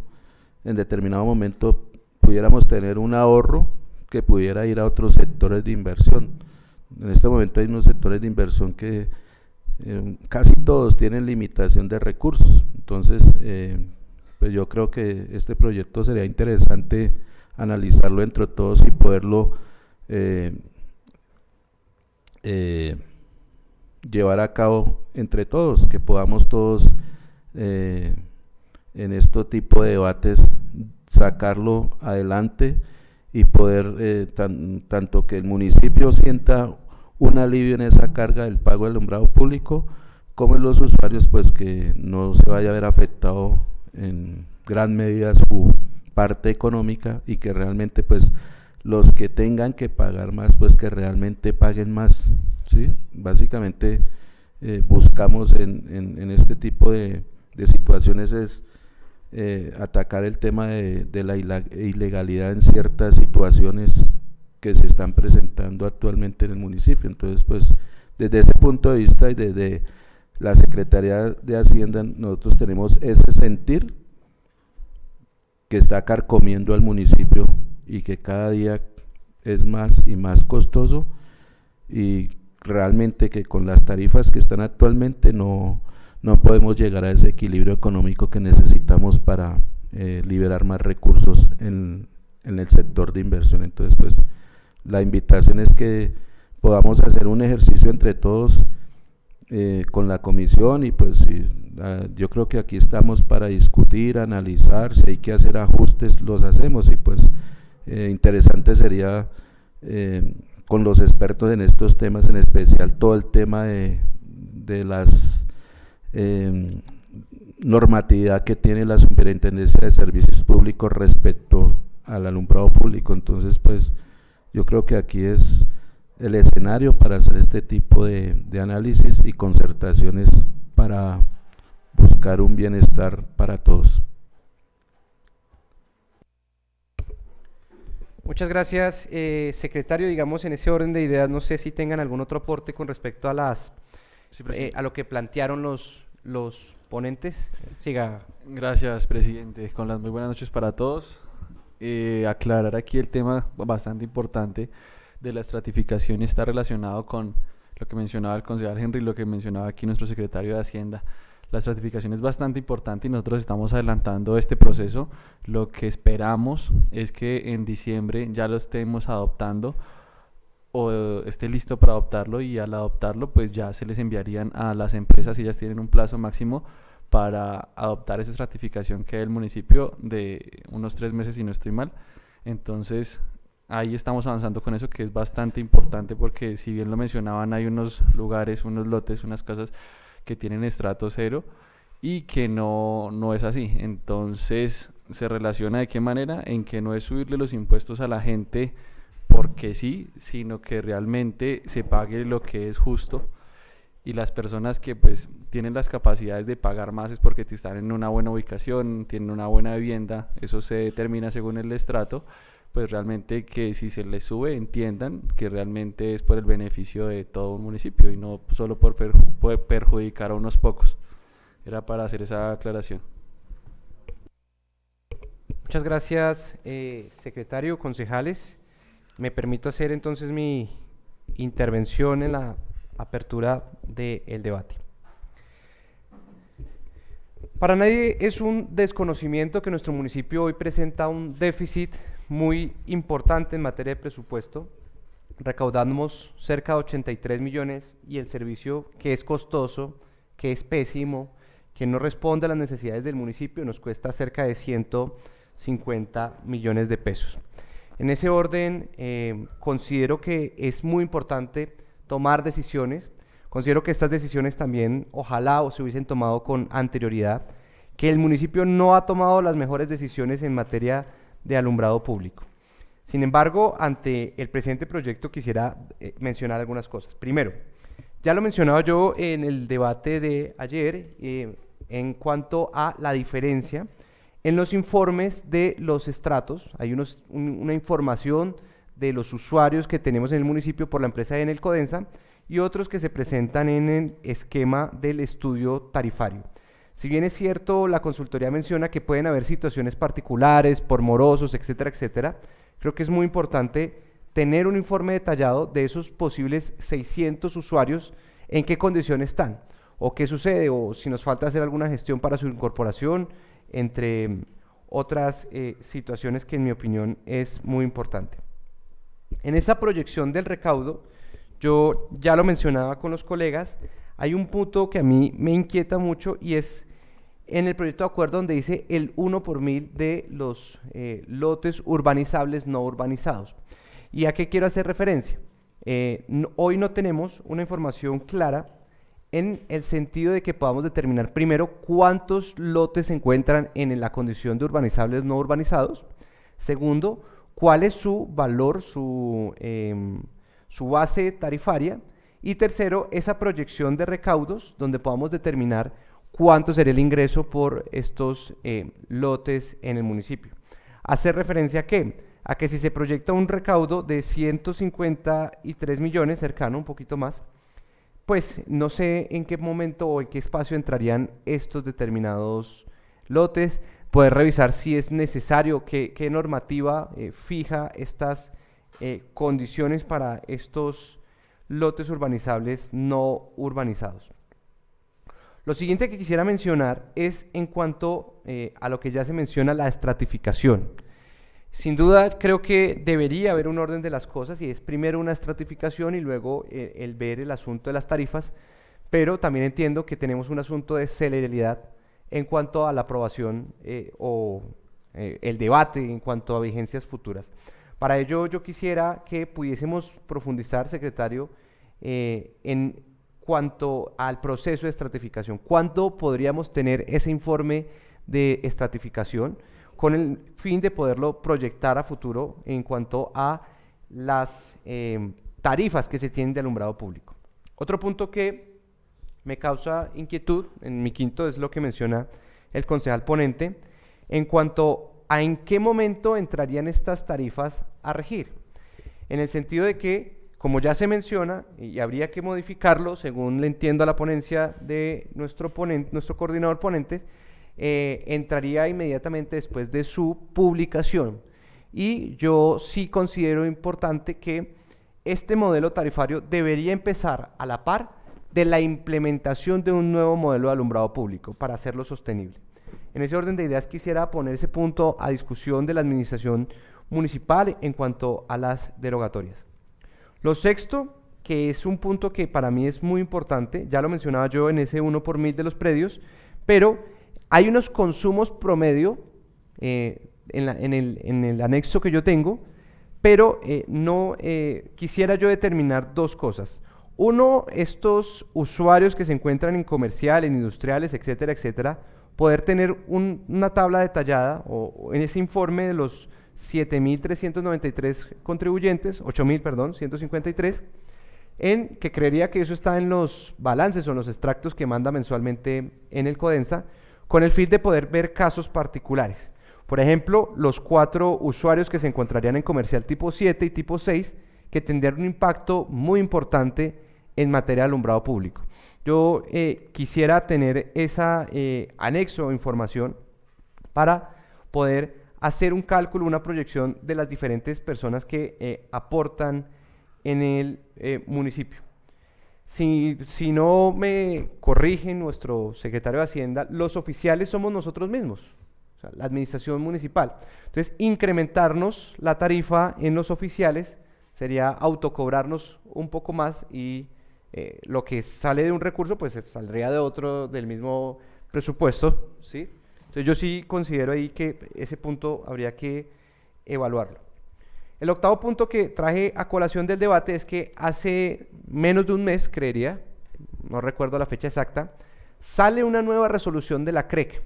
en determinado momento pudiéramos tener un ahorro que pudiera ir a otros sectores de inversión. En este momento hay unos sectores de inversión que casi todos tienen limitación de recursos. Entonces, pues yo creo que este proyecto sería interesante analizarlo entre todos y poderlo llevar a cabo entre todos, que podamos todos en este tipo de debates sacarlo adelante y poder tanto que el municipio sienta un alivio en esa carga del pago del alumbrado público, como en los usuarios, pues que no se vaya a ver afectado en gran medida su parte económica y que realmente pues los que tengan que pagar más, pues que realmente paguen más, ¿sí? Básicamente buscamos en este tipo de situaciones es atacar el tema de la ilegalidad en ciertas situaciones que se están presentando actualmente en el municipio. Entonces, pues, desde ese punto de vista y desde la Secretaría de Hacienda, nosotros tenemos ese sentir que está carcomiendo al municipio y que cada día es más y más costoso, y realmente que con las tarifas que están actualmente no podemos llegar a ese equilibrio económico que necesitamos para liberar más recursos en el sector de inversión. Entonces, pues, la invitación es que podamos hacer un ejercicio entre todos con la comisión y pues yo creo que aquí estamos para discutir, analizar, si hay que hacer ajustes los hacemos, y pues interesante sería con los expertos en estos temas, en especial todo el tema de las normatividad que tiene la Superintendencia de Servicios Públicos respecto al alumbrado público. Entonces, pues yo creo que aquí es el escenario para hacer este tipo de análisis y concertaciones para buscar un bienestar para todos. Muchas gracias, secretario. Digamos, en ese orden de ideas, no sé si tengan algún otro aporte con respecto a las a lo que plantearon los ponentes. Siga. Gracias, presidente. Con las muy buenas noches para todos. Aclarar aquí el tema bastante importante de la estratificación está relacionado con lo que mencionaba el concejal Henry y lo que mencionaba aquí nuestro secretario de Hacienda. La estratificación es bastante importante y nosotros estamos adelantando este proceso. Lo que esperamos es que en diciembre ya lo estemos adoptando o esté listo para adoptarlo, y al adoptarlo pues ya se les enviarían a las empresas, y ellas tienen un plazo máximo para adoptar esa estratificación que es el municipio de unos 3 meses si no estoy mal. Entonces ahí estamos avanzando con eso, que es bastante importante porque, si bien lo mencionaban, hay unos lugares, unos lotes, unas casas que tienen estrato 0 y que no es así. Entonces se relaciona de qué manera, en que no es subirle los impuestos a la gente porque sí, sino que realmente se pague lo que es justo, y las personas que pues tienen las capacidades de pagar más es porque están en una buena ubicación, tienen una buena vivienda, eso se determina según el estrato. Pues realmente que si se les sube, entiendan que realmente es por el beneficio de todo un municipio y no solo por perjudicar a unos pocos. Era para hacer esa aclaración. Muchas gracias, secretario, concejales. Me permito hacer entonces mi intervención en la apertura del debate. Para nadie es un desconocimiento que nuestro municipio hoy presenta un déficit muy importante en materia de presupuesto. Recaudamos cerca de 83 millones y el servicio, que es costoso, que es pésimo, que no responde a las necesidades del municipio, nos cuesta cerca de 150 millones de pesos. En ese orden, considero que es muy importante tomar decisiones. Considero que estas decisiones también, ojalá se hubiesen tomado con anterioridad, que el municipio no ha tomado las mejores decisiones en materia de alumbrado público. Sin embargo, ante el presente proyecto quisiera mencionar algunas cosas. Primero, ya lo mencionaba yo en el debate de ayer, en cuanto a la diferencia en los informes de los estratos. Hay una información de los usuarios que tenemos en el municipio por la empresa Enel Codensa y otros que se presentan en el esquema del estudio tarifario. Si bien es cierto, la consultoría menciona que pueden haber situaciones particulares, por morosos, etcétera, etcétera, creo que es muy importante tener un informe detallado de esos posibles 600 usuarios en qué condiciones están, o qué sucede, o si nos falta hacer alguna gestión para su incorporación, entre otras situaciones que en mi opinión es muy importante. En esa proyección del recaudo, yo ya lo mencionaba con los colegas, hay un punto que a mí me inquieta mucho y es en el proyecto de acuerdo donde dice el 1 por 1000 de los lotes urbanizables no urbanizados. ¿Y a qué quiero hacer referencia? Hoy no tenemos una información clara en el sentido de que podamos determinar primero cuántos lotes se encuentran en la condición de urbanizables no urbanizados. Segundo, cuál es su valor, su base tarifaria. Y tercero, esa proyección de recaudos donde podamos determinar cuánto sería el ingreso por estos lotes en el municipio. ¿Hacer referencia a qué? A que si se proyecta un recaudo de 153 millones, cercano, un poquito más, pues no sé en qué momento o en qué espacio entrarían estos determinados lotes, poder revisar si es necesario, qué normativa fija estas condiciones para estos lotes urbanizables no urbanizados. Lo siguiente que quisiera mencionar es en cuanto a lo que ya se menciona, la estratificación. Sin duda creo que debería haber un orden de las cosas y es primero una estratificación y luego el ver el asunto de las tarifas, pero también entiendo que tenemos un asunto de celeridad en cuanto a la aprobación el debate en cuanto a vigencias futuras. Para ello yo quisiera que pudiésemos profundizar, secretario, en cuanto al proceso de estratificación. ¿Cuándo podríamos tener ese informe de estratificación con el fin de poderlo proyectar a futuro en cuanto a las tarifas que se tienen de alumbrado público? Otro punto que me causa inquietud, en mi quinto, es lo que menciona el concejal ponente, en cuanto a en qué momento entrarían estas tarifas a regir, en el sentido de que, como ya se menciona, y habría que modificarlo según le entiendo a la ponencia de nuestro coordinador ponentes, entraría inmediatamente después de su publicación. Y yo sí considero importante que este modelo tarifario debería empezar a la par de la implementación de un nuevo modelo de alumbrado público para hacerlo sostenible. En ese orden de ideas quisiera poner ese punto a discusión de la administración municipal en cuanto a las derogatorias. Lo sexto, que es un punto que para mí es muy importante, ya lo mencionaba yo en ese 1 por 1000 de los predios, pero hay unos consumos promedio en el anexo que yo tengo, pero quisiera yo determinar dos cosas. Uno, estos usuarios que se encuentran en comercial, en industriales, etcétera, etcétera, poder tener una tabla detallada o en ese informe de los 7.393 contribuyentes, 8.153, que creería que eso está en los balances o en los extractos que manda mensualmente en el Codensa, con el fin de poder ver casos particulares. Por ejemplo, los 4 usuarios que se encontrarían en comercial tipo 7 y tipo 6, que tendrían un impacto muy importante en materia de alumbrado público. Yo quisiera tener esa anexo o información para poder hacer un cálculo, una proyección de las diferentes personas que aportan en el municipio. Si no me corrigen nuestro secretario de Hacienda, los oficiales somos nosotros mismos, o sea, la administración municipal. Entonces, incrementarnos la tarifa en los oficiales sería autocobrarnos un poco más y lo que sale de un recurso, pues saldría de otro, del mismo presupuesto, ¿sí? Entonces yo sí considero ahí que ese punto habría que evaluarlo. El octavo punto que traje a colación del debate es que hace menos de un mes, creería, no recuerdo la fecha exacta, sale una nueva resolución de la CREC.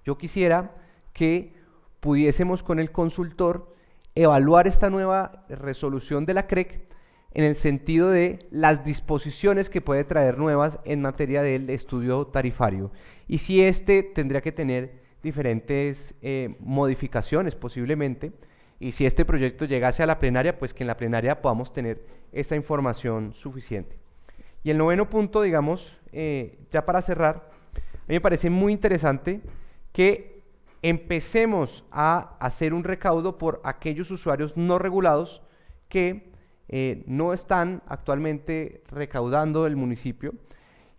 Yo quisiera que pudiésemos con el consultor evaluar esta nueva resolución de la CREC en el sentido de las disposiciones que puede traer nuevas en materia del estudio tarifario y si tendría que tener diferentes modificaciones posiblemente, y si este proyecto llegase a la plenaria, pues que en la plenaria podamos tener esta información suficiente. Y el noveno punto, digamos, ya para cerrar, a mí me parece muy interesante que empecemos a hacer un recaudo por aquellos usuarios no regulados que no están actualmente recaudando el municipio,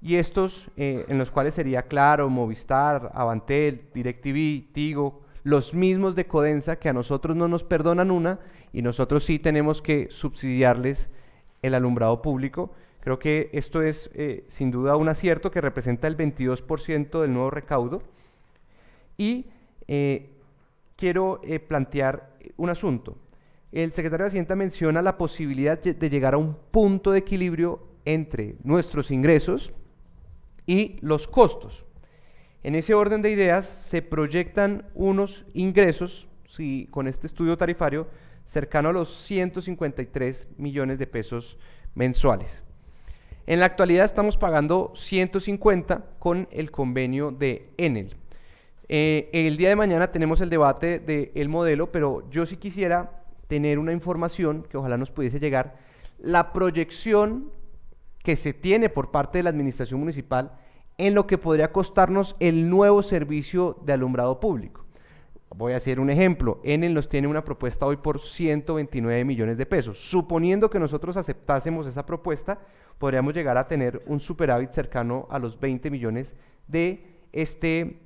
y estos en los cuales sería Claro, Movistar, Avantel, DirecTV, Tigo, los mismos de Codensa, que a nosotros no nos perdonan una y nosotros sí tenemos que subsidiarles el alumbrado público. Creo que esto es sin duda un acierto que representa el 22% del nuevo recaudo. Y quiero plantear un asunto. El secretario de Hacienda menciona la posibilidad de llegar a un punto de equilibrio entre nuestros ingresos y los costos. En ese orden de ideas se proyectan unos ingresos, si con este estudio tarifario, cercano a los 153 millones de pesos mensuales. En la actualidad estamos pagando 150 con el convenio de Enel. El día de mañana tenemos el debate del modelo, pero yo sí quisiera tener una información que ojalá nos pudiese llegar, la proyección que se tiene por parte de la administración municipal en lo que podría costarnos el nuevo servicio de alumbrado público. Voy a hacer un ejemplo. Enel nos tiene una propuesta hoy por 129 millones de pesos. Suponiendo que nosotros aceptásemos esa propuesta, podríamos llegar a tener un superávit cercano a los 20 millones de este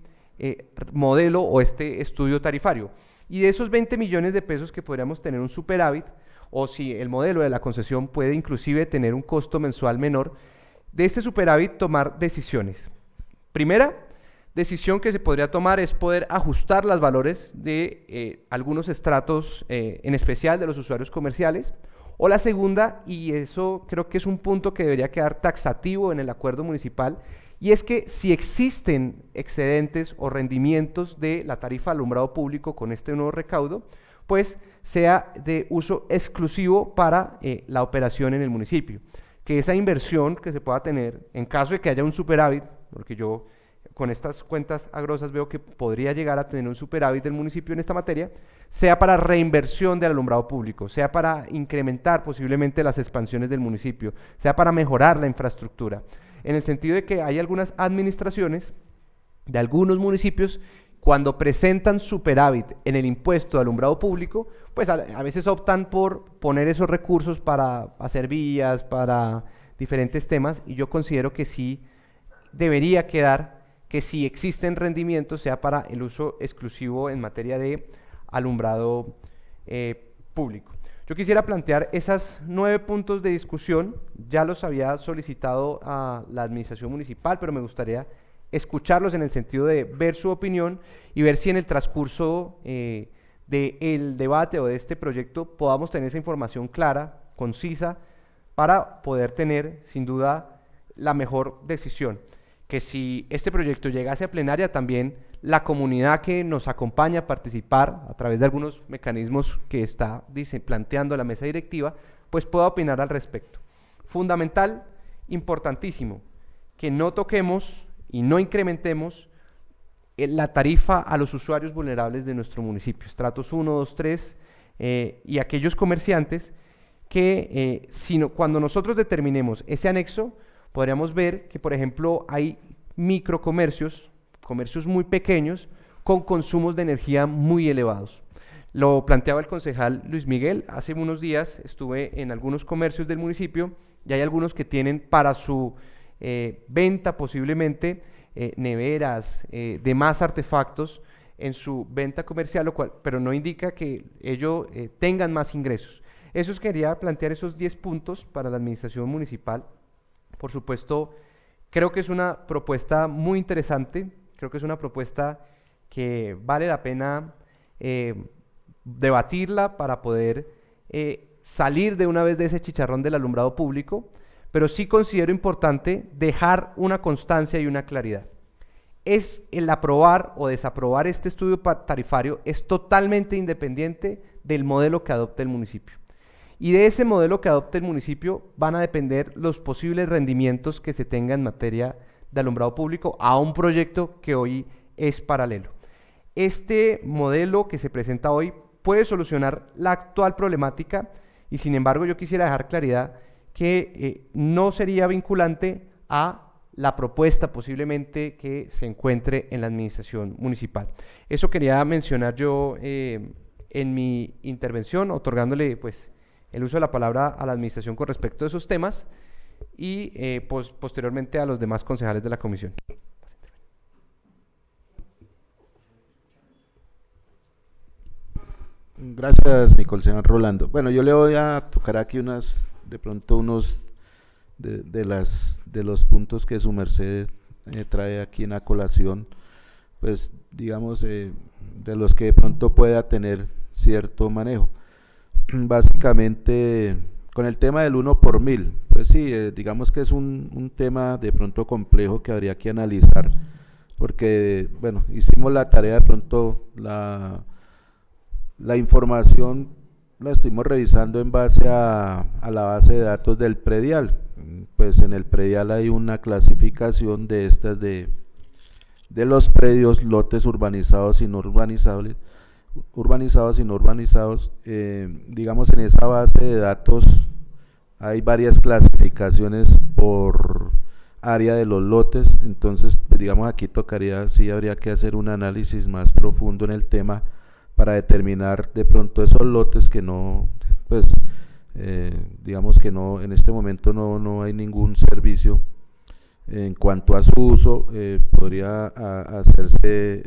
modelo o este estudio tarifario. Y de esos 20 millones de pesos que podríamos tener un superávit, o si el modelo de la concesión puede inclusive tener un costo mensual menor, de este superávit tomar decisiones. Primera decisión que se podría tomar es poder ajustar los valores de algunos estratos, en especial de los usuarios comerciales. O la segunda, y eso creo que es un punto que debería quedar taxativo en el acuerdo municipal, y es que si existen excedentes o rendimientos de la tarifa de alumbrado público con este nuevo recaudo, pues sea de uso exclusivo para la operación en el municipio. Que esa inversión que se pueda tener, en caso de que haya un superávit, porque yo con estas cuentas a grosas veo que podría llegar a tener un superávit del municipio en esta materia, sea para reinversión del alumbrado público, sea para incrementar posiblemente las expansiones del municipio, sea para mejorar la infraestructura, en el sentido de que hay algunas administraciones de algunos municipios cuando presentan superávit en el impuesto de alumbrado público, pues a veces optan por poner esos recursos para hacer vías, para diferentes temas, y yo considero que sí debería quedar que si existen rendimientos sea para el uso exclusivo en materia de alumbrado público. Yo quisiera plantear esas 9 puntos de discusión, ya los había solicitado a la administración municipal, pero me gustaría escucharlos en el sentido de ver su opinión y ver si en el transcurso del debate o de este proyecto podamos tener esa información clara, concisa, para poder tener sin duda la mejor decisión. Que si este proyecto llegase a plenaria, también la comunidad que nos acompaña a participar a través de algunos mecanismos que está planteando la mesa directiva, pues pueda opinar al respecto. Fundamental, importantísimo, que no toquemos y no incrementemos la tarifa a los usuarios vulnerables de nuestro municipio, estratos 1, 2, 3, y aquellos comerciantes que cuando nosotros determinemos ese anexo, podríamos ver que, por ejemplo, hay microcomercios, comercios muy pequeños, con consumos de energía muy elevados. Lo planteaba el concejal Luis Miguel. Hace unos días estuve en algunos comercios del municipio y hay algunos que tienen para su venta posiblemente neveras, demás artefactos en su venta comercial, pero no indica que ellos tengan más ingresos. Quería plantear esos 10 puntos para la administración municipal. Por supuesto, creo que es una propuesta muy interesante, creo que es una propuesta que vale la pena debatirla para poder salir de una vez de ese chicharrón del alumbrado público, pero sí considero importante dejar una constancia y una claridad. El aprobar o desaprobar este estudio tarifario es totalmente independiente del modelo que adopte el municipio. Y de ese modelo que adopte el municipio van a depender los posibles rendimientos que se tenga en materia de alumbrado público a un proyecto que hoy es paralelo. Este modelo que se presenta hoy puede solucionar la actual problemática y sin embargo yo quisiera dejar claridad que no sería vinculante a la propuesta posiblemente que se encuentre en la administración municipal. Eso quería mencionar yo en mi intervención, otorgándole pues el uso de la palabra a la administración con respecto a esos temas y posteriormente a los demás concejales de la comisión. Gracias, mi concejal Rolando. Bueno, yo le voy a tocar aquí de pronto unos de los puntos que su merced trae aquí en la colación, pues digamos, de los que de pronto pueda tener cierto manejo. Básicamente, con el tema del 1 por 1000, pues sí, digamos que es un tema de pronto complejo que habría que analizar, porque, bueno, hicimos la tarea de pronto, la información la estuvimos revisando en base a la base de datos del predial. Pues en el predial hay una clasificación de estas de los predios, lotes urbanizados y no urbanizables, urbanizados y no urbanizados. Digamos, en esa base de datos hay varias clasificaciones por área de los lotes. Entonces, pues, digamos, aquí tocaría, sí habría que hacer un análisis más profundo en el tema para determinar de pronto esos lotes que no, pues digamos que no, en este momento no hay ningún servicio en cuanto a su uso. Podría hacerse,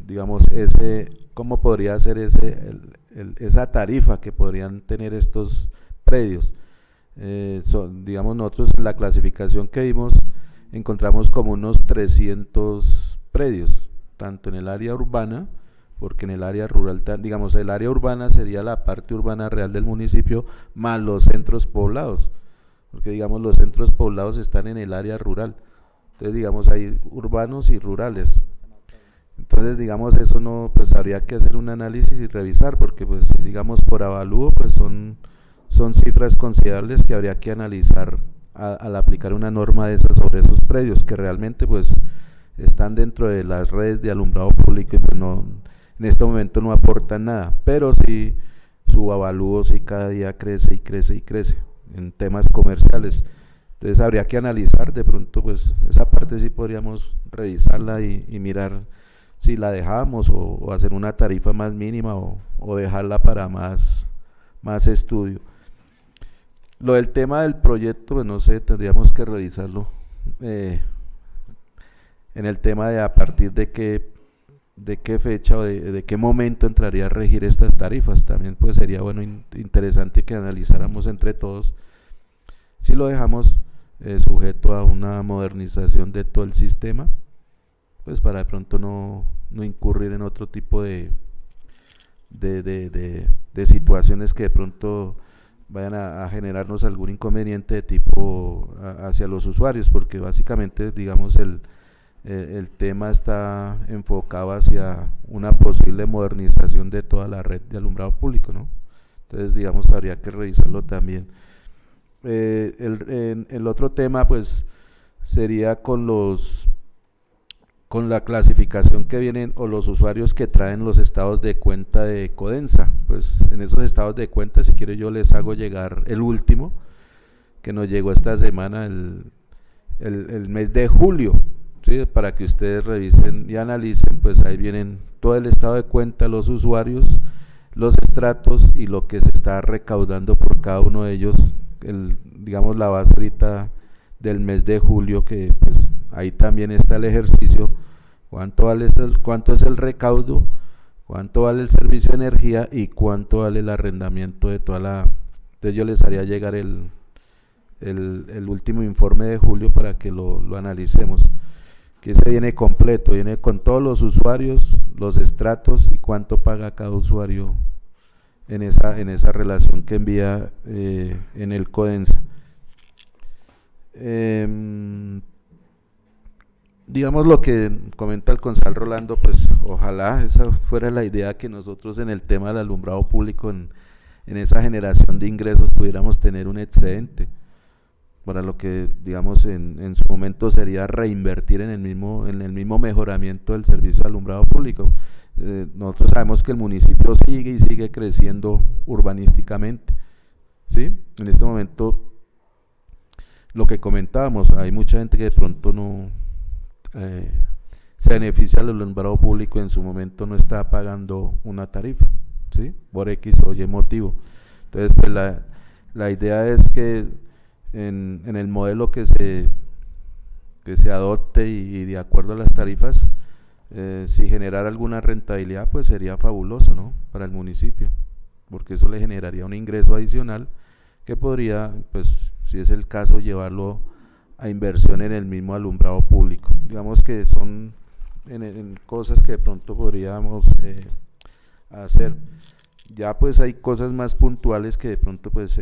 digamos, ¿cómo podría ser esa tarifa que podrían tener estos predios? Digamos, nosotros en la clasificación que vimos encontramos como unos 300 predios, tanto en el área urbana, porque en el área rural, digamos, el área urbana sería la parte urbana real del municipio, más los centros poblados, porque digamos los centros poblados están en el área rural. Entonces, digamos, hay urbanos y rurales. Entonces, digamos, eso no, pues habría que hacer un análisis y revisar, porque pues digamos por avalúo, pues son cifras considerables que habría que analizar al aplicar una norma de esas sobre esos predios, que realmente pues están dentro de las redes de alumbrado público y pues no, en este momento no aportan nada, pero sí su avalúo sí cada día crece y crece y crece en temas comerciales. Entonces habría que analizar de pronto, pues esa parte sí podríamos revisarla y mirar si la dejamos o hacer una tarifa más mínima o dejarla para más estudio. Lo del tema del proyecto, pues no sé, tendríamos que revisarlo en el tema de a partir de qué fecha o de qué momento entraría a regir estas tarifas. También pues sería bueno, interesante que analizáramos entre todos si lo dejamos sujeto a una modernización de todo el sistema, pues para de pronto no incurrir en otro tipo de situaciones que de pronto vayan a generarnos algún inconveniente de tipo hacia los usuarios, porque básicamente digamos el tema está enfocado hacia una posible modernización de toda la red de alumbrado público, ¿no? Entonces, digamos, habría que revisarlo también. El otro tema, pues, sería con la clasificación que vienen o los usuarios que traen los estados de cuenta de Codensa. Pues, en esos estados de cuenta, si quiero yo les hago llegar el último, que nos llegó esta semana, el mes de julio. Sí, para que ustedes revisen y analicen, pues ahí vienen todo el estado de cuenta, los usuarios, los estratos y lo que se está recaudando por cada uno de ellos, digamos la base ahorita del mes de julio, que pues ahí también está el ejercicio, cuánto es el recaudo, cuánto vale el servicio de energía y cuánto vale el arrendamiento de toda la... Entonces yo les haría llegar el último informe de julio para que lo analicemos, que se viene completo, viene con todos los usuarios, los estratos y cuánto paga cada usuario en esa relación que envía en el Codensa. Digamos lo que comenta el concejal Rolando, pues ojalá esa fuera la idea, que nosotros en el tema del alumbrado público, en esa generación de ingresos pudiéramos tener un excedente, para lo que digamos en su momento sería reinvertir en el mismo mejoramiento del servicio de alumbrado público. Nosotros sabemos que el municipio sigue creciendo urbanísticamente, ¿sí? En este momento, lo que comentábamos, hay mucha gente que de pronto no se beneficia del alumbrado público, en su momento no está pagando una tarifa, ¿sí? Por X o Y motivo. Entonces, pues la idea es que en el modelo que se adopte y de acuerdo a las tarifas, si generara alguna rentabilidad, pues sería fabuloso, ¿no?, para el municipio, porque eso le generaría un ingreso adicional que podría, pues si es el caso, llevarlo a inversión en el mismo alumbrado público. Digamos que son en cosas que de pronto podríamos hacer. Ya pues hay cosas más puntuales que de pronto pues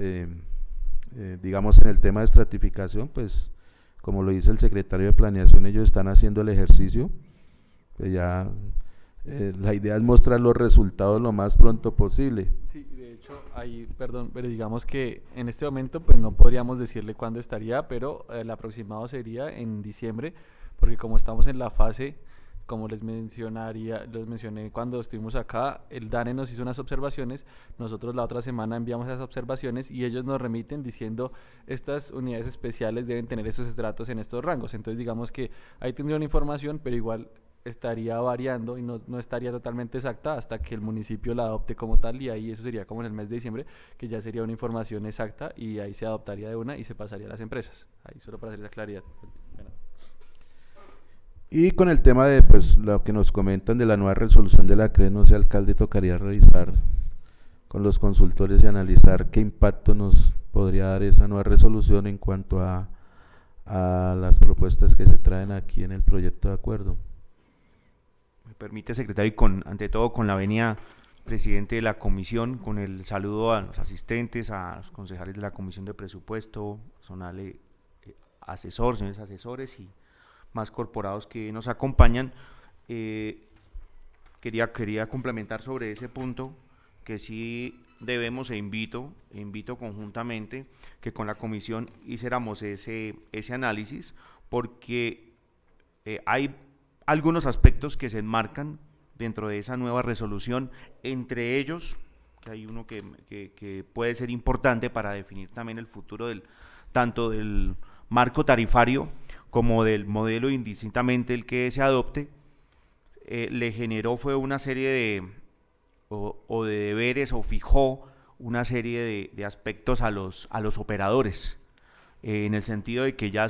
digamos en el tema de estratificación, pues como lo dice el secretario de Planeación, ellos están haciendo el ejercicio, pues ya la idea es mostrar los resultados lo más pronto posible. Sí, de hecho, ahí, perdón, pero digamos que en este momento pues no podríamos decirle cuándo estaría, pero el aproximado sería en diciembre, porque como estamos en la fase, como les mencioné cuando estuvimos acá, el DANE nos hizo unas observaciones, nosotros la otra semana enviamos esas observaciones y ellos nos remiten diciendo estas unidades especiales deben tener esos estratos en estos rangos. Entonces digamos que ahí tendría una información, pero igual estaría variando y no estaría totalmente exacta hasta que el municipio la adopte como tal, y ahí eso sería como en el mes de diciembre, que ya sería una información exacta y ahí se adoptaría de una y se pasaría a las empresas. Ahí solo para hacer esa claridad. Bueno. Y con el tema de pues lo que nos comentan de la nueva resolución de la CRE, no sé, alcalde, tocaría revisar con los consultores y analizar qué impacto nos podría dar esa nueva resolución en cuanto a las propuestas que se traen aquí en el proyecto de acuerdo. Me permite, secretario, y ante todo con la venia, presidente de la comisión, con el saludo a los asistentes, a los concejales de la comisión de presupuesto, personal asesor, señores asesores y más corporados que nos acompañan. Quería complementar sobre ese punto, que sí debemos invito conjuntamente que con la comisión hiciéramos ese análisis, porque hay algunos aspectos que se enmarcan dentro de esa nueva resolución, entre ellos, que hay uno que puede ser importante para definir también el futuro tanto del marco tarifario como del modelo, indistintamente el que se adopte, le generó fue una serie de deberes, o fijó una serie de aspectos a los operadores, en el sentido de que ya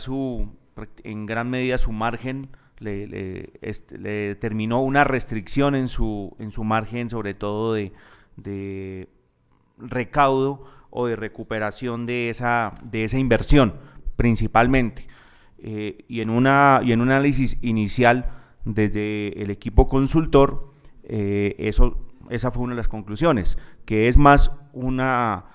en gran medida su margen le determinó una restricción en su margen, sobre todo de recaudo o de recuperación de esa inversión, principalmente. Y en un análisis inicial desde el equipo consultor, esa fue una de las conclusiones, que es más una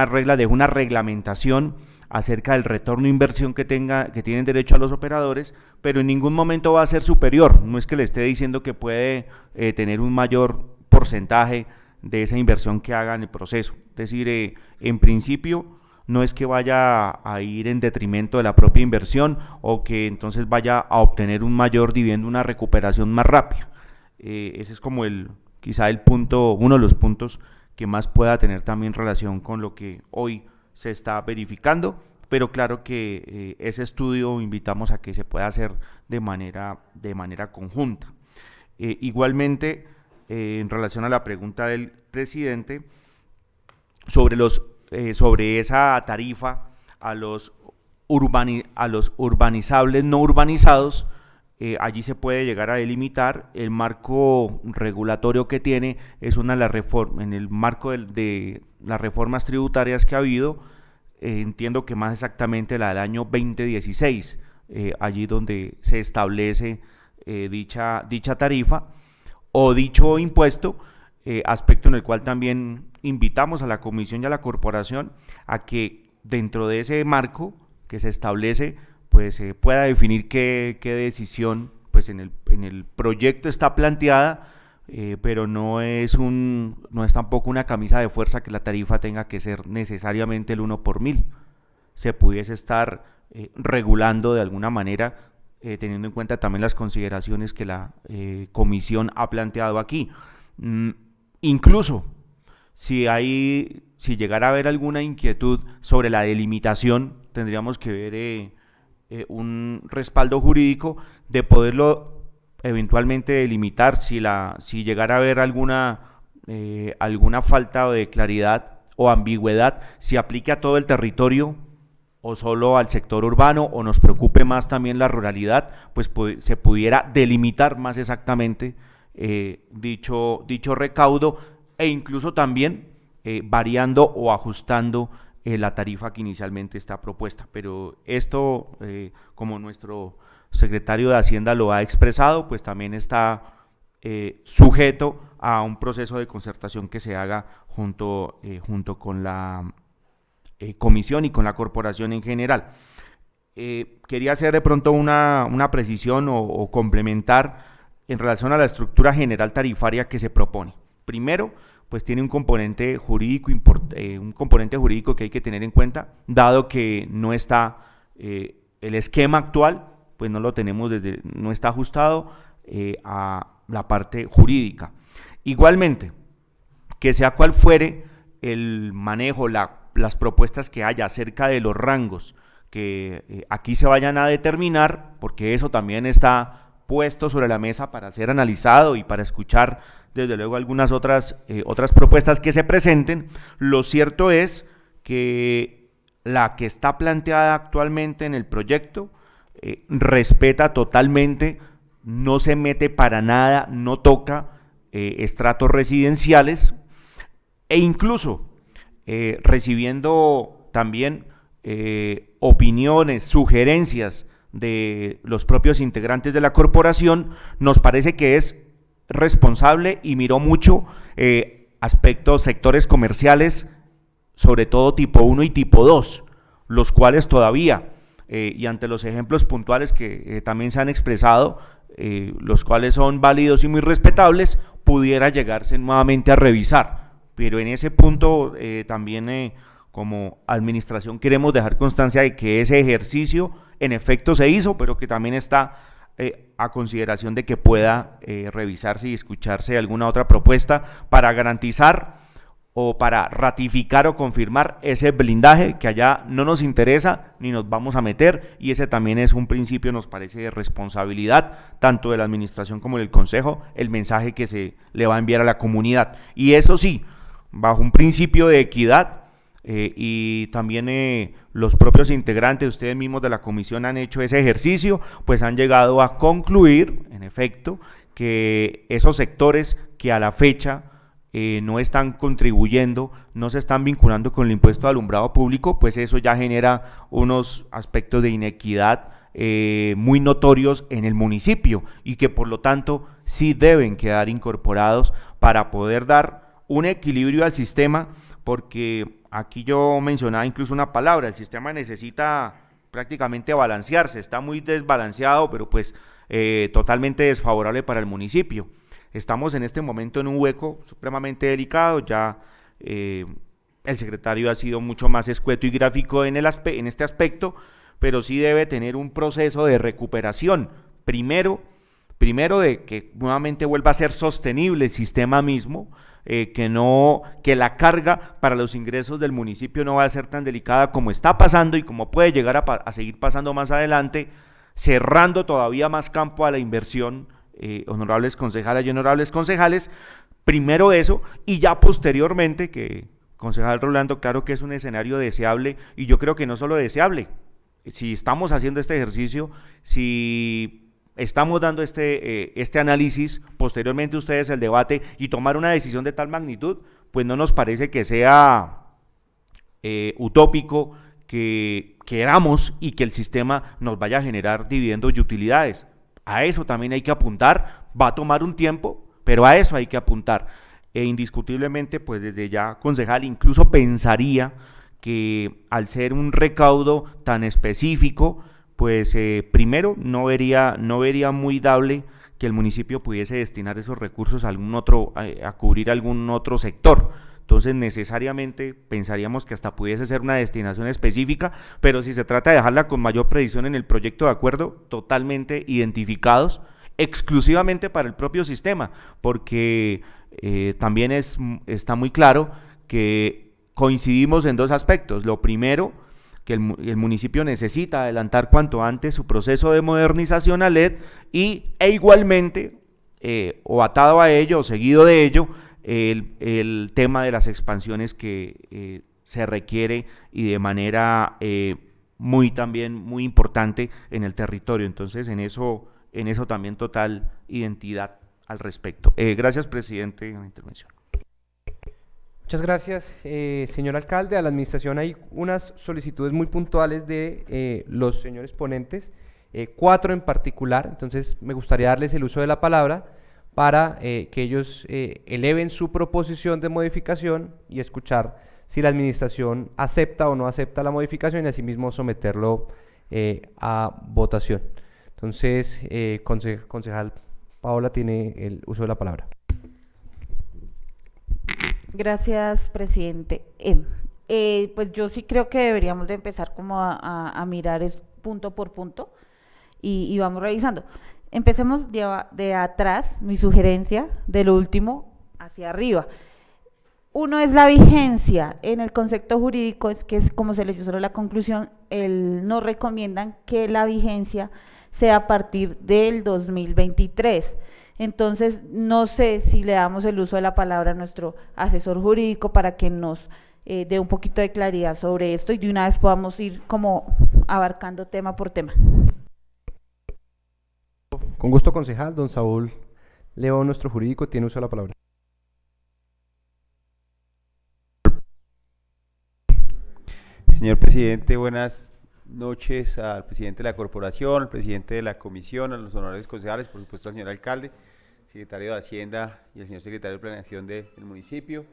reglamentación acerca del retorno de inversión que tienen derecho a los operadores, pero en ningún momento va a ser superior. No es que le esté diciendo que puede tener un mayor porcentaje de esa inversión que haga en el proceso. Es decir, en principio no es que vaya a ir en detrimento de la propia inversión, o que entonces vaya a obtener un mayor dividendo, una recuperación más rápida. Ese es como quizá uno de los puntos que más pueda tener también relación con lo que hoy se está verificando, pero claro que ese estudio invitamos a que se pueda hacer de manera conjunta. Igualmente, en relación a la pregunta del presidente sobre esa tarifa a los urbanizables no urbanizados, allí se puede llegar a delimitar. El marco regulatorio que tiene es en el marco de las reformas tributarias que ha habido, entiendo que más exactamente la del año 2016, allí donde se establece dicha tarifa o dicho impuesto, aspecto en el cual también invitamos a la comisión y a la corporación a que dentro de ese marco que se establece, pues pueda definir qué decisión pues en el proyecto está planteada, pero no es tampoco una camisa de fuerza que la tarifa tenga que ser necesariamente el 1 por 1000. Se pudiese estar regulando de alguna manera, teniendo en cuenta también las consideraciones que la comisión ha planteado aquí. Incluso si llegara a haber alguna inquietud sobre la delimitación, tendríamos que ver un respaldo jurídico de poderlo eventualmente delimitar si llegara a haber alguna falta de claridad o ambigüedad si aplique a todo el territorio o solo al sector urbano, o nos preocupe más también la ruralidad, pues se pudiera delimitar más exactamente dicho recaudo, e incluso también variando o ajustando la tarifa que inicialmente está propuesta. Pero esto, como nuestro secretario de Hacienda lo ha expresado, pues también está sujeto a un proceso de concertación que se haga junto con la comisión y con la corporación en general. Quería hacer de pronto una precisión o complementar en relación a la estructura general tarifaria que se propone. Primero, pues tiene un componente jurídico que hay que tener en cuenta, dado que no está el esquema actual, pues no lo tenemos no está ajustado a la parte jurídica. Igualmente, que sea cual fuere el manejo, las propuestas que haya acerca de los rangos que aquí se vayan a determinar, porque eso también está puesto sobre la mesa para ser analizado y para escuchar desde luego algunas otras propuestas que se presenten. Lo cierto es que la que está planteada actualmente en el proyecto respeta totalmente, no se mete para nada, no toca estratos residenciales, e incluso recibiendo también opiniones, sugerencias de los propios integrantes de la corporación, nos parece que es responsable y miró mucho aspectos, sectores comerciales, sobre todo tipo 1 y tipo 2, los cuales todavía, y ante los ejemplos puntuales que también se han expresado, los cuales son válidos y muy respetables, pudiera llegarse nuevamente a revisar. Pero en ese punto también como administración queremos dejar constancia de que ese ejercicio en efecto se hizo, pero que también está a consideración de que pueda revisarse y escucharse alguna otra propuesta para garantizar o para ratificar o confirmar ese blindaje que allá no nos interesa ni nos vamos a meter, y ese también es un principio, nos parece, de responsabilidad tanto de la administración como del consejo, el mensaje que se le va a enviar a la comunidad, y eso sí, bajo un principio de equidad. Y también los propios integrantes, ustedes mismos de la comisión, han hecho ese ejercicio, pues han llegado a concluir, en efecto, que esos sectores que a la fecha no están contribuyendo, no se están vinculando con el impuesto de alumbrado público, pues eso ya genera unos aspectos de inequidad muy notorios en el municipio, y que por lo tanto sí deben quedar incorporados para poder dar un equilibrio al sistema, porque aquí yo mencionaba incluso una palabra, el sistema necesita prácticamente balancearse, está muy desbalanceado, pero pues totalmente desfavorable para el municipio. Estamos en este momento en un hueco supremamente delicado, ya el secretario ha sido mucho más escueto y gráfico en este aspecto, pero sí debe tener un proceso de recuperación, primero de que nuevamente vuelva a ser sostenible el sistema mismo, que la carga para los ingresos del municipio no va a ser tan delicada como está pasando y como puede llegar a seguir pasando más adelante, cerrando todavía más campo a la inversión, honorables concejales y honorables concejales. Primero eso, y ya posteriormente, que concejal Rolando, claro que es un escenario deseable, y yo creo que no solo deseable, si estamos haciendo este ejercicio, si estamos dando este análisis, posteriormente ustedes el debate y tomar una decisión de tal magnitud, pues no nos parece que sea utópico que queramos y que el sistema nos vaya a generar dividendos y utilidades. A eso también hay que apuntar, va a tomar un tiempo, pero a eso hay que apuntar. Indiscutiblemente, pues desde ya, concejal, incluso pensaría que al ser un recaudo tan específico, pues primero no vería muy dable que el municipio pudiese destinar esos recursos a a cubrir algún otro sector. Entonces necesariamente pensaríamos que hasta pudiese ser una destinación específica, pero si se trata de dejarla con mayor precisión en el proyecto de acuerdo, totalmente identificados, exclusivamente para el propio sistema, porque también está muy claro que coincidimos en dos aspectos. Lo primero, que el municipio necesita adelantar cuanto antes su proceso de modernización a LED, e igualmente, o atado a ello o seguido de ello, el tema de las expansiones que se requiere y de manera también muy importante en el territorio. Entonces, en eso también total identidad al respecto. Gracias, presidente, en la intervención. Muchas gracias, señor alcalde. A la administración hay unas solicitudes muy puntuales de los señores ponentes, 4 en particular. Entonces, me gustaría darles el uso de la palabra para que ellos eleven su proposición de modificación y escuchar si la administración acepta o no acepta la modificación y asimismo someterlo a votación. Entonces, concejal Paola tiene el uso de la palabra. Gracias, presidente. Pues yo sí creo que deberíamos de empezar como a mirar punto por punto y vamos revisando. Empecemos de atrás, mi sugerencia, de lo último hacia arriba. Uno es la vigencia. En el concepto jurídico es que es como se leyó sobre la conclusión, nos recomiendan que la vigencia sea a partir del 2023. Entonces, no sé si le damos el uso de la palabra a nuestro asesor jurídico para que nos dé un poquito de claridad sobre esto y de una vez podamos ir como abarcando tema por tema. Con gusto, concejal. Don Saúl León, nuestro jurídico, tiene uso de la palabra. Señor presidente, buenas noches al presidente de la corporación, al presidente de la comisión, a los honorables concejales, por supuesto al señor alcalde, secretario de Hacienda y el señor secretario de Planeación del municipio,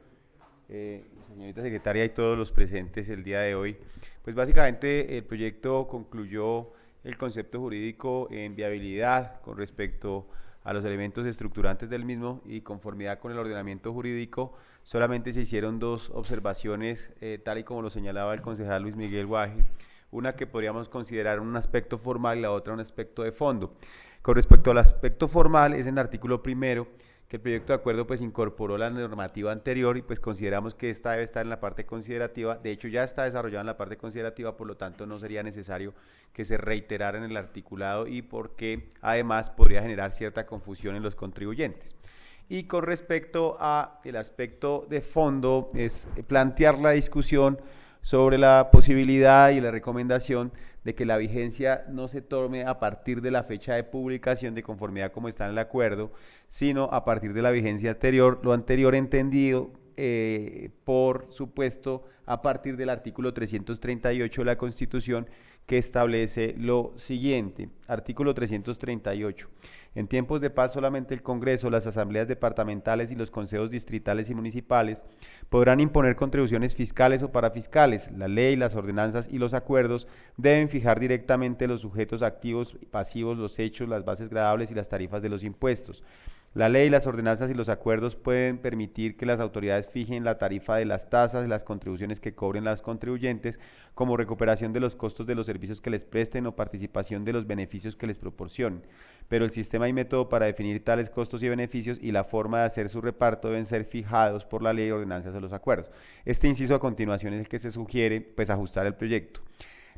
señorita secretaria y todos los presentes el día de hoy. Pues básicamente el proyecto concluyó el concepto jurídico en viabilidad con respecto a los elementos estructurantes del mismo y conformidad con el ordenamiento jurídico. Solamente se hicieron 2 observaciones, tal y como lo señalaba el concejal Luis Miguel Guaje, una que podríamos considerar un aspecto formal y la otra un aspecto de fondo. Con respecto al aspecto formal, es en el artículo 1 que el proyecto de acuerdo pues incorporó la normativa anterior y pues consideramos que esta debe estar en la parte considerativa. De hecho ya está desarrollada en la parte considerativa, por lo tanto no sería necesario que se reiterara en el articulado y porque además podría generar cierta confusión en los contribuyentes. Y con respecto a el aspecto de fondo, es plantear la discusión sobre la posibilidad y la recomendación de que la vigencia no se tome a partir de la fecha de publicación de conformidad como está en el acuerdo, sino a partir de la vigencia anterior, lo anterior entendido, por supuesto, a partir del artículo 338 de la Constitución, que establece lo siguiente. Artículo 338. En tiempos de paz solamente el Congreso, las asambleas departamentales y los consejos distritales y municipales podrán imponer contribuciones fiscales o parafiscales. La ley, las ordenanzas y los acuerdos deben fijar directamente los sujetos activos y pasivos, los hechos, las bases gradables y las tarifas de los impuestos. La ley, las ordenanzas y los acuerdos pueden permitir que las autoridades fijen la tarifa de las tasas, las contribuciones que cobren los contribuyentes, como recuperación de los costos de los servicios que les presten o participación de los beneficios que les proporcionen. Pero el sistema y método para definir tales costos y beneficios y la forma de hacer su reparto deben ser fijados por la ley, ordenanzas o los acuerdos. Este inciso a continuación es el que se sugiere pues ajustar el proyecto.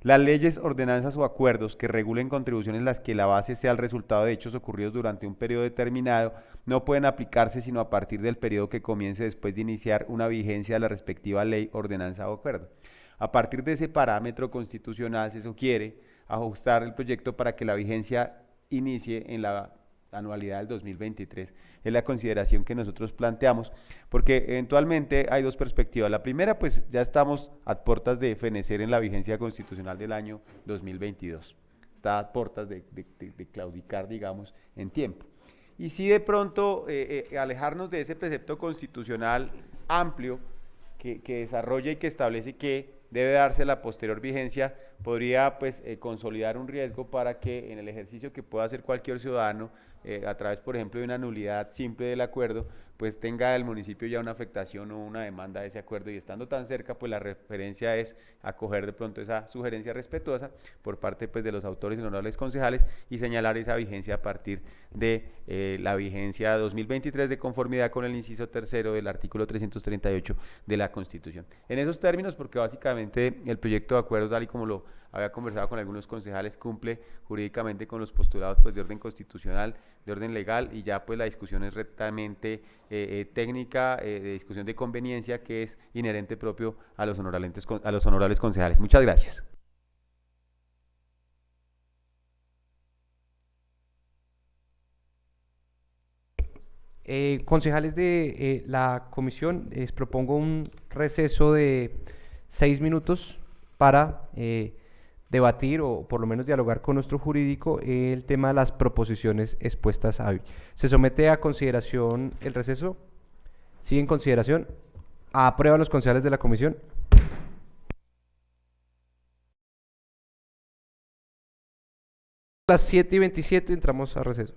Las leyes, ordenanzas o acuerdos que regulen contribuciones las que la base sea el resultado de hechos ocurridos durante un periodo determinado no pueden aplicarse sino a partir del periodo que comience después de iniciar una vigencia de la respectiva ley, ordenanza o acuerdo. A partir de ese parámetro constitucional se sugiere ajustar el proyecto para que la vigencia inicie en la anualidad del 2023. Es la consideración que nosotros planteamos, porque eventualmente hay 2 perspectivas. La primera, pues ya estamos a puertas de fenecer en la vigencia constitucional del año 2022. Está a puertas de claudicar, digamos, en tiempo. Y si de pronto alejarnos de ese precepto constitucional amplio que desarrolla y que establece que debe darse la posterior vigencia, podría pues consolidar un riesgo para que en el ejercicio que pueda hacer cualquier ciudadano a través, por ejemplo, de una nulidad simple del acuerdo, pues tenga el municipio ya una afectación o una demanda de ese acuerdo, y estando tan cerca, pues la referencia es acoger de pronto esa sugerencia respetuosa por parte pues de los autores y honorables concejales y señalar esa vigencia a partir de la vigencia 2023 de conformidad con el inciso 3 del artículo 338 de la Constitución. En esos términos, porque básicamente el proyecto de acuerdo, tal y como lo había conversado con algunos concejales, cumple jurídicamente con los postulados pues, de orden constitucional, de orden legal, y ya pues la discusión es rectamente técnica, de discusión de conveniencia, que es inherente propio a los honorables concejales. Muchas gracias. Concejales de la comisión, les propongo un receso de 6 minutos para debatir o por lo menos dialogar con nuestro jurídico el tema de las proposiciones expuestas hoy. ¿Se somete a consideración el receso? ¿Sigue en consideración? ¿Aprueban los concejales de la comisión? A las 7:27 entramos a receso.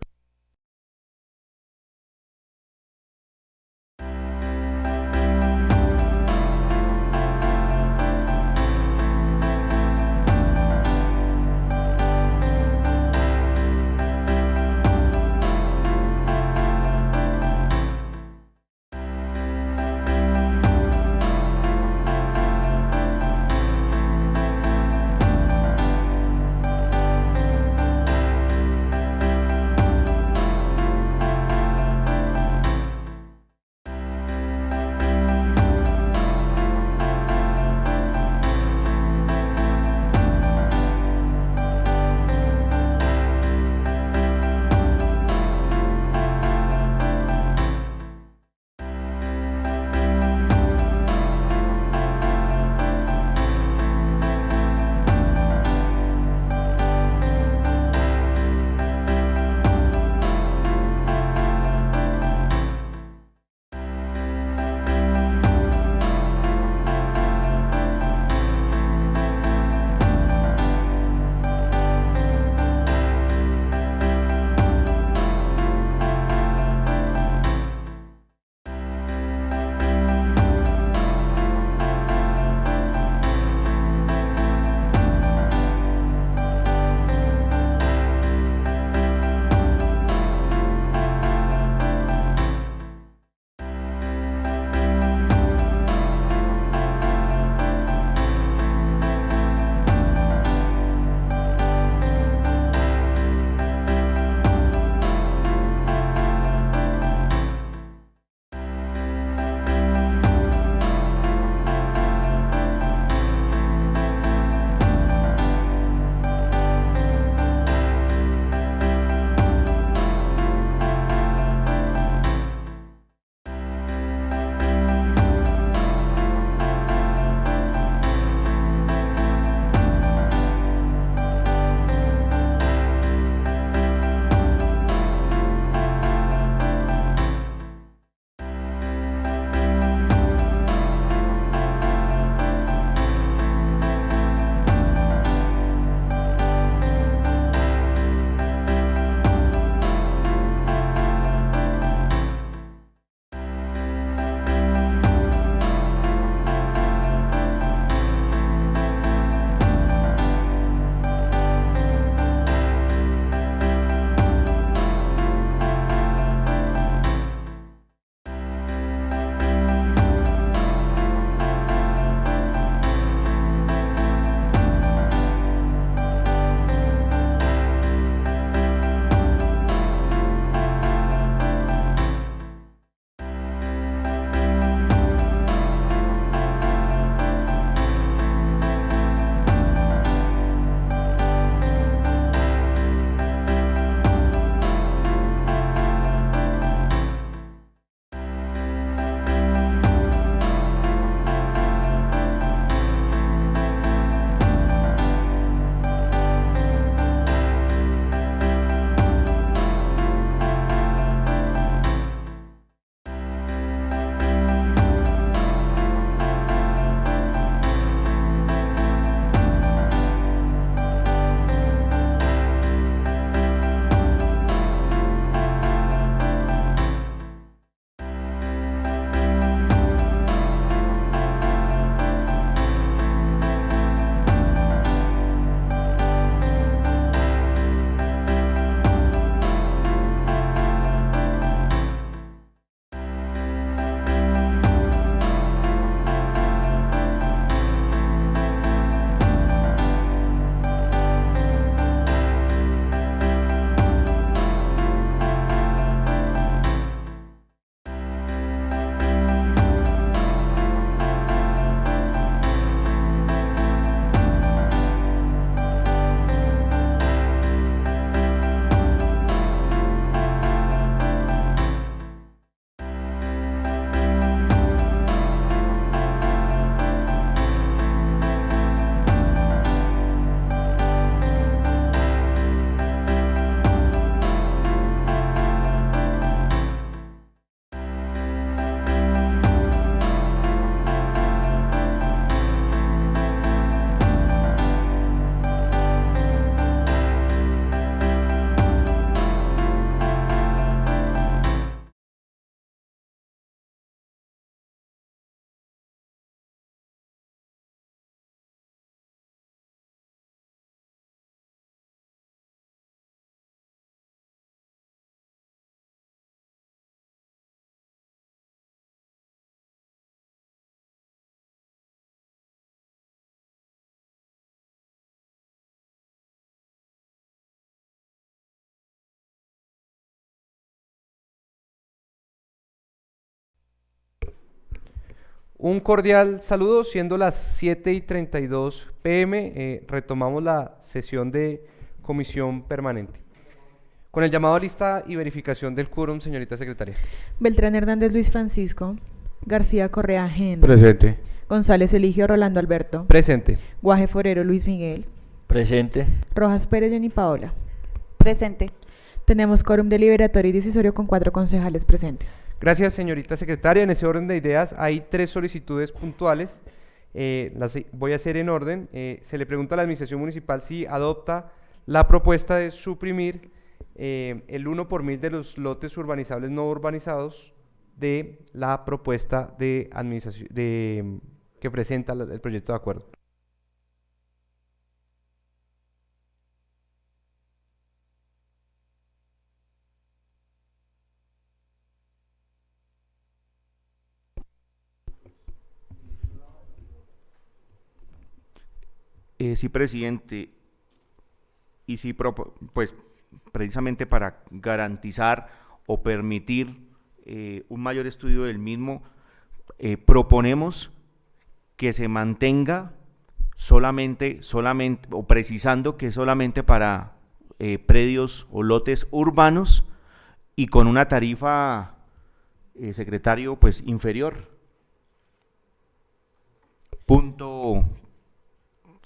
Un cordial saludo, siendo las 7:32 p.m., retomamos la sesión de comisión permanente. Con el llamado a lista y verificación del quórum, señorita secretaria. Beltrán Hernández Luis Francisco. García Correa Henry. Presente. González Eligio Rolando Alberto. Presente. Guaje Forero Luis Miguel. Presente. Rojas Pérez Jenny Paola. Presente. Tenemos quórum deliberatorio y decisorio con 4 concejales presentes. Gracias, señorita secretaria. En ese orden de ideas hay 3 solicitudes puntuales. Las voy a hacer en orden. Se le pregunta a la Administración Municipal si adopta la propuesta de suprimir el 1 por 1000 de los lotes urbanizables no urbanizados de la propuesta de administración que presenta el proyecto de acuerdo. Sí, presidente, y sí, pues precisamente para garantizar o permitir un mayor estudio del mismo, proponemos que se mantenga solamente, o precisando que solamente para predios o lotes urbanos y con una tarifa, secretario, pues inferior.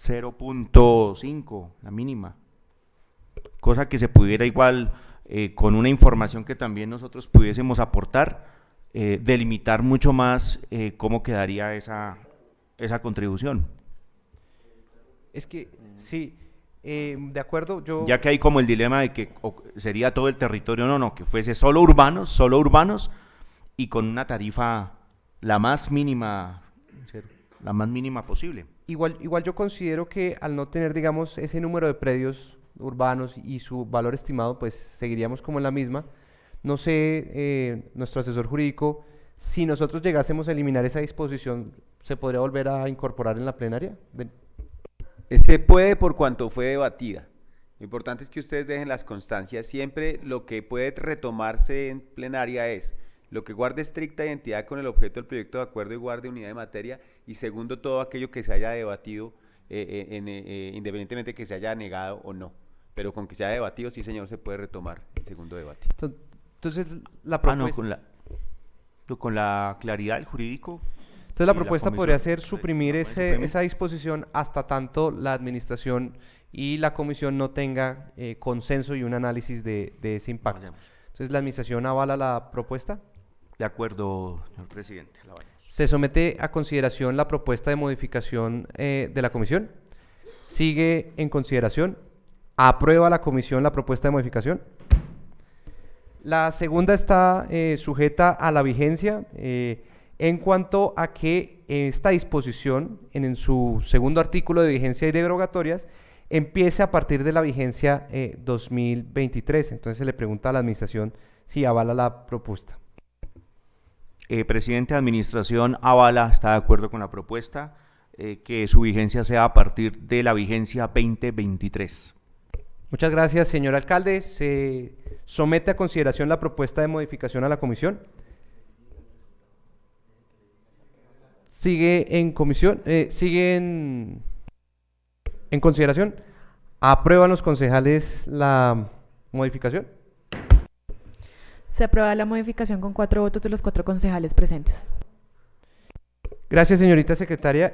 0.5, la mínima, cosa que se pudiera igual con una información que también nosotros pudiésemos aportar, delimitar mucho más cómo quedaría esa contribución. Es que, sí, de acuerdo, ya que hay como el dilema de que sería todo el territorio, no, que fuese solo urbanos y con una tarifa la más mínima posible. Igual yo considero que al no tener, digamos, ese número de predios urbanos y su valor estimado, pues seguiríamos como en la misma. No sé, nuestro asesor jurídico, si nosotros llegásemos a eliminar esa disposición, ¿se podría volver a incorporar en la plenaria? Se puede por cuanto fue debatida. Lo importante es que ustedes dejen las constancias. Siempre lo que puede retomarse en plenaria es lo que guarde estricta identidad con el objeto del proyecto de acuerdo y guarde unidad de materia, y segundo, todo aquello que se haya debatido, independientemente que se haya negado o no, pero con que se haya debatido, sí señor, se puede retomar el segundo debate. Entonces, la propuesta... con la claridad del jurídico. Entonces, la propuesta podría ser suprimir esa disposición hasta tanto la administración y la comisión no tenga consenso y un análisis de ese impacto. Entonces, ¿la administración avala la propuesta? De acuerdo, señor presidente. Se somete a consideración la propuesta de modificación de la comisión. Sigue en consideración. ¿Aprueba la comisión la propuesta de modificación? La segunda está sujeta a la vigencia en cuanto a que esta disposición, en su segundo artículo de vigencia y derogatorias, empiece a partir de la vigencia 2023. Entonces se le pregunta a la administración si avala la propuesta. Presidente de Administración avala, está de acuerdo con la propuesta, que su vigencia sea a partir de la vigencia 2023. Muchas gracias, señor alcalde. Se somete a consideración la propuesta de modificación a la comisión. Sigue en comisión, sigue en consideración. ¿Aprueban los concejales la modificación? Se aprueba la modificación con 4 votos de los 4 concejales presentes. Gracias, señorita secretaria.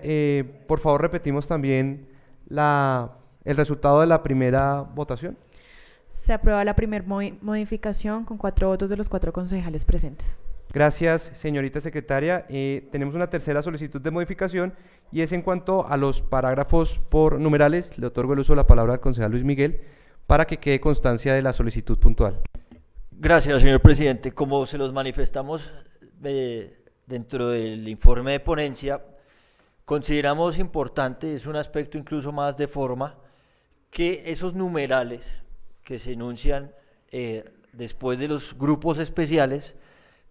Por favor, repetimos también el resultado de la primera votación. Se aprueba la primera modificación con 4 votos de los 4 concejales presentes. Gracias, señorita secretaria. Tenemos una tercera solicitud de modificación y es en cuanto a los parágrafos por numerales. Le otorgo el uso de la palabra al concejal Luis Miguel para que quede constancia de la solicitud puntual. Gracias, señor presidente. Como se los manifestamos dentro del informe de ponencia, consideramos importante, es un aspecto incluso más de forma, que esos numerales que se enuncian después de los grupos especiales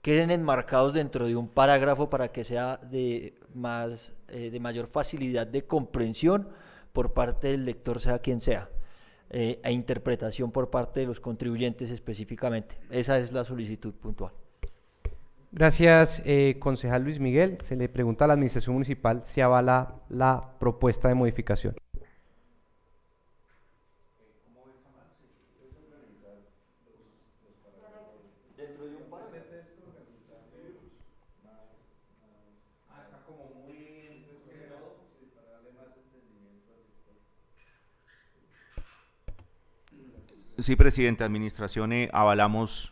queden enmarcados dentro de un parágrafo para que sea de mayor facilidad de comprensión por parte del lector, sea quien sea, e interpretación por parte de los contribuyentes específicamente. Esa es la solicitud puntual. Gracias, concejal Luis Miguel. Se le pregunta a la Administración Municipal si avala la propuesta de modificación. Sí, presidente, administración, avalamos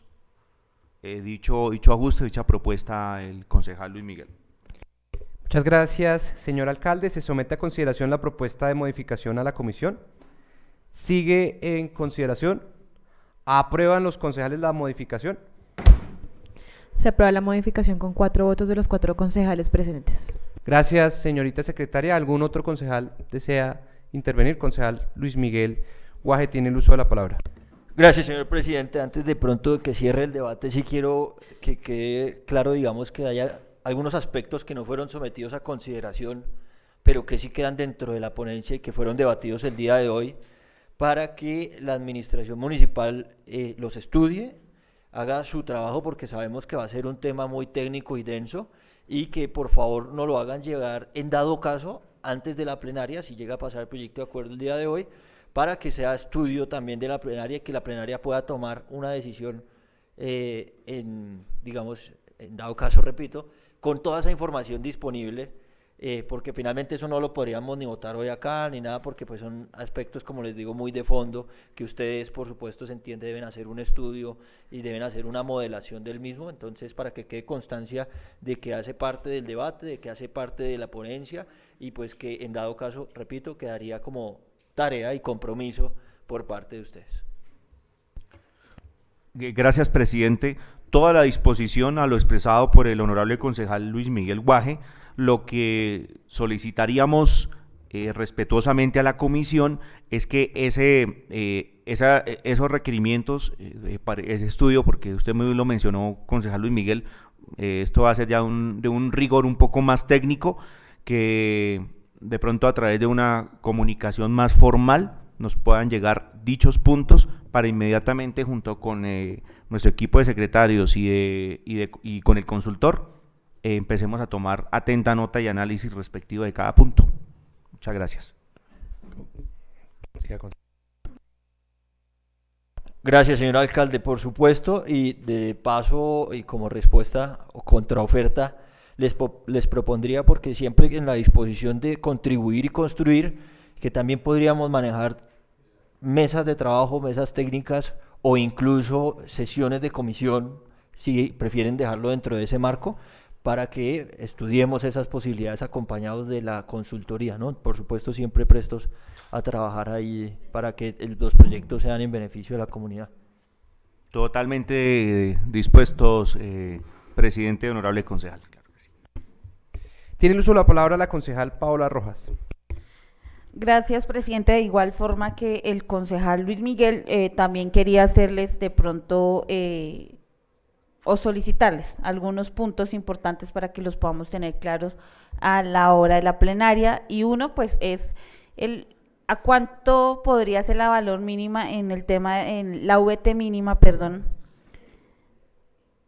dicho ajuste, dicha propuesta el concejal Luis Miguel. Muchas gracias, señor alcalde. Se somete a consideración la propuesta de modificación a la comisión. Sigue en consideración. ¿Aprueban los concejales la modificación? Se aprueba la modificación con 4 votos de los 4 concejales presentes. Gracias, señorita secretaria. ¿Algún otro concejal desea intervenir? Concejal Luis Miguel Guaje tiene el uso de la palabra. Gracias, señor presidente. Antes de pronto que cierre el debate, sí quiero que quede claro, digamos, que haya algunos aspectos que no fueron sometidos a consideración, pero que sí quedan dentro de la ponencia y que fueron debatidos el día de hoy, para que la administración municipal los estudie, haga su trabajo, porque sabemos que va a ser un tema muy técnico y denso, y que por favor no lo hagan llegar, en dado caso, antes de la plenaria, si llega a pasar el proyecto de acuerdo el día de hoy, para que sea estudio también de la plenaria y que la plenaria pueda tomar una decisión, digamos, en dado caso, repito, con toda esa información disponible, porque finalmente eso no lo podríamos ni votar hoy acá ni nada, porque pues son aspectos, como les digo, muy de fondo, que ustedes por supuesto se entiende deben hacer un estudio y deben hacer una modelación del mismo. Entonces, para que quede constancia de que hace parte del debate, de que hace parte de la ponencia, y pues que en dado caso, repito, quedaría como tarea y compromiso por parte de ustedes. Gracias, presidente. Toda la disposición a lo expresado por el honorable concejal Luis Miguel Guaje. Lo que solicitaríamos respetuosamente a la comisión es que esos requerimientos, ese estudio, porque usted me lo mencionó, concejal Luis Miguel, esto va a ser ya de un rigor un poco más técnico, que de pronto a través de una comunicación más formal nos puedan llegar dichos puntos para inmediatamente, junto con nuestro equipo de secretarios y con el consultor, empecemos a tomar atenta nota y análisis respectivo de cada punto. Muchas gracias. Gracias, señor alcalde, por supuesto, y de paso y como respuesta o contraoferta les propondría, porque siempre en la disposición de contribuir y construir, que también podríamos manejar mesas de trabajo, mesas técnicas o incluso sesiones de comisión, si prefieren dejarlo dentro de ese marco, para que estudiemos esas posibilidades acompañados de la consultoría, ¿no? Por supuesto, siempre prestos a trabajar ahí para que los proyectos sean en beneficio de la comunidad. Totalmente dispuestos, presidente y honorable concejal. Claro que sí. Tiene el uso de la palabra la concejal Paola Rojas. Gracias, presidente. De igual forma que el concejal Luis Miguel, también quería hacerles de pronto o solicitarles algunos puntos importantes para que los podamos tener claros a la hora de la plenaria. Y uno, pues, es a cuánto podría ser la valor mínima en el tema, en la VT mínima, perdón,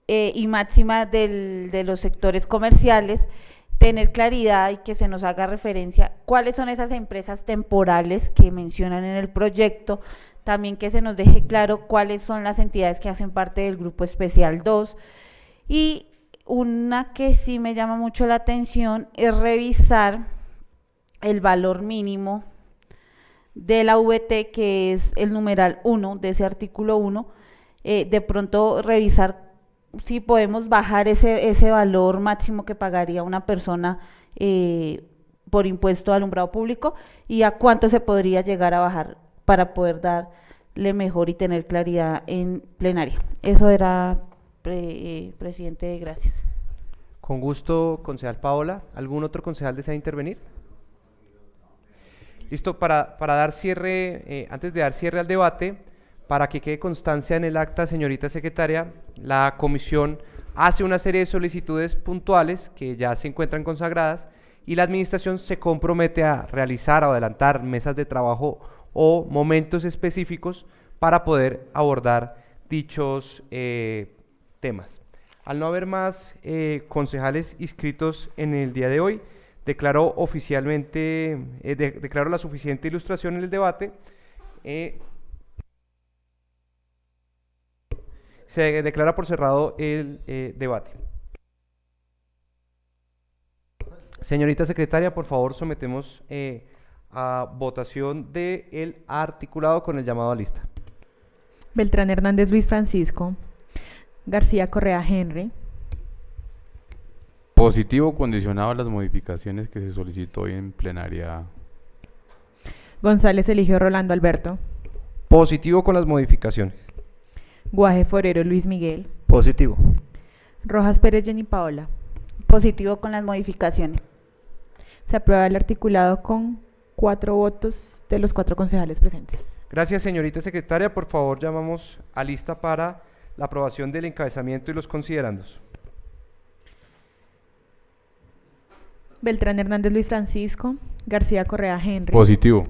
y máxima de los sectores comerciales. Tener claridad y que se nos haga referencia cuáles son esas empresas temporales que mencionan en el proyecto, también que se nos deje claro cuáles son las entidades que hacen parte del Grupo Especial 2, y una que sí me llama mucho la atención es revisar el valor mínimo de la VT, que es el numeral 1 de ese artículo 1, de pronto revisar si podemos bajar ese valor máximo que pagaría una persona por impuesto de alumbrado público, y a cuánto se podría llegar a bajar para poder darle mejor y tener claridad en plenaria. Eso era, presidente, gracias. Con gusto, concejal Paola. ¿Algún otro concejal desea intervenir? Listo, para dar cierre, antes de dar cierre al debate, para que quede constancia en el acta, señorita secretaria, la comisión hace una serie de solicitudes puntuales que ya se encuentran consagradas, y la administración se compromete a realizar o adelantar mesas de trabajo o momentos específicos para poder abordar dichos temas. Al no haber más concejales inscritos en el día de hoy, declaro oficialmente, declaro la suficiente ilustración en el debate. Se declara por cerrado el debate. Señorita secretaria, por favor, sometemos a votación del articulado con el llamado a lista. Beltrán Hernández Luis Francisco. García Correa Henry. Positivo condicionado a las modificaciones que se solicitó hoy en plenaria. González Eligio Rolando Alberto. Positivo con las modificaciones. Guaje Forero Luis Miguel. Positivo. Rojas Pérez Jenny Paola. Positivo con las modificaciones. Se aprueba el articulado con 4 votos de los 4 concejales presentes. Gracias, señorita secretaria. Por favor, llamamos a lista para la aprobación del encabezamiento y los considerandos. Beltrán Hernández Luis Francisco. García Correa Henry. Positivo.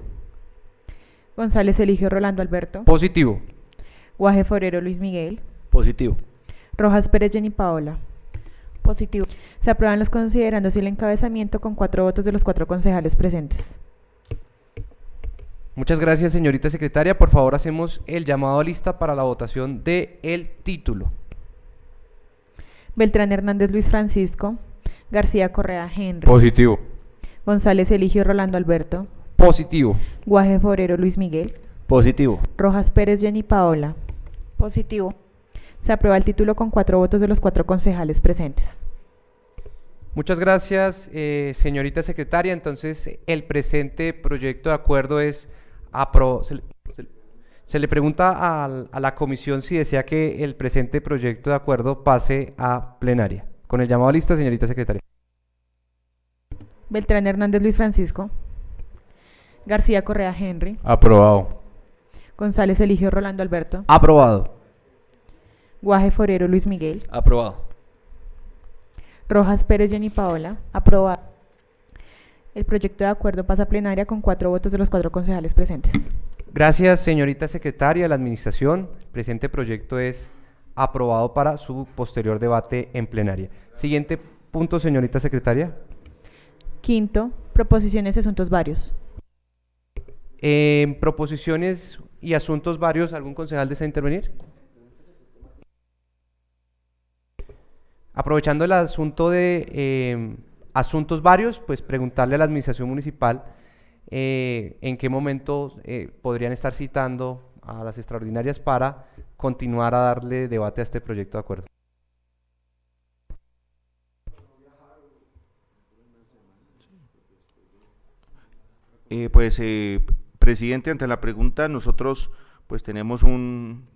González Eligio Rolando Alberto. Positivo. Guaje Forero Luis Miguel. Positivo. Rojas Pérez Jenny Paola. Positivo. Se aprueban los considerandos y el encabezamiento con 4 votos de los 4 concejales presentes. Muchas gracias, señorita secretaria. Por favor, hacemos el llamado a lista para la votación del título. Beltrán Hernández Luis Francisco. García Correa Henry. Positivo. González Eligio Rolando Alberto. Positivo. Guaje Forero Luis Miguel. Positivo. Rojas Pérez Jenny Paola. Positivo. Se aprueba el título con 4 votos de los 4 concejales presentes. Muchas gracias, señorita secretaria. Entonces, el presente proyecto de acuerdo es se le pregunta a la comisión si desea que el presente proyecto de acuerdo pase a plenaria. Con el llamado a lista, señorita secretaria. Beltrán Hernández Luis Francisco. García Correa Henry. Aprobado. González Eligio Rolando Alberto. Aprobado. Guaje Forero Luis Miguel. Aprobado. Rojas Pérez Jenny Paola. Aprobado. El proyecto de acuerdo pasa a plenaria con 4 votos de los 4 concejales presentes. Gracias, señorita secretaria de la administración. El presente proyecto es aprobado para su posterior debate en plenaria. Siguiente punto, señorita secretaria. Quinto, proposiciones y asuntos varios. En proposiciones y asuntos varios, ¿algún concejal desea intervenir? Aprovechando el asunto de asuntos varios, pues preguntarle a la administración municipal en qué momento podrían estar citando a las extraordinarias para continuar a darle debate a este proyecto de acuerdo. Presidente, ante la pregunta, nosotros pues tenemos un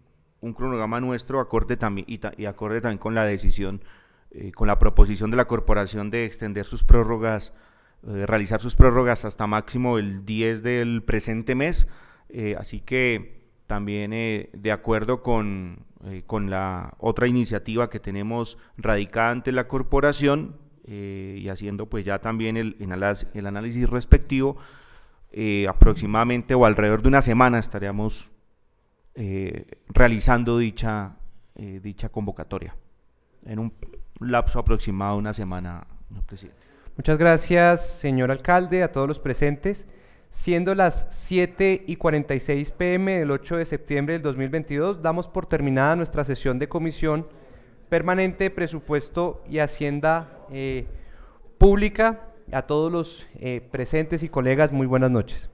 cronograma nuestro acorde también y acorde también con la decisión, con la proposición de la corporación de extender sus prórrogas, realizar sus prórrogas hasta máximo el 10 del presente mes, así que también de acuerdo con la otra iniciativa que tenemos radicada ante la corporación y haciendo pues ya también el análisis respectivo, aproximadamente o alrededor de una semana estaríamos realizando dicha convocatoria, en un lapso aproximado de una semana, señor presidente. Muchas gracias, señor alcalde, a todos los presentes. Siendo las 7:46 p.m. del 8 de septiembre del 2022, damos por terminada nuestra sesión de Comisión Permanente de Presupuesto y Hacienda Pública. A todos los presentes y colegas, muy buenas noches.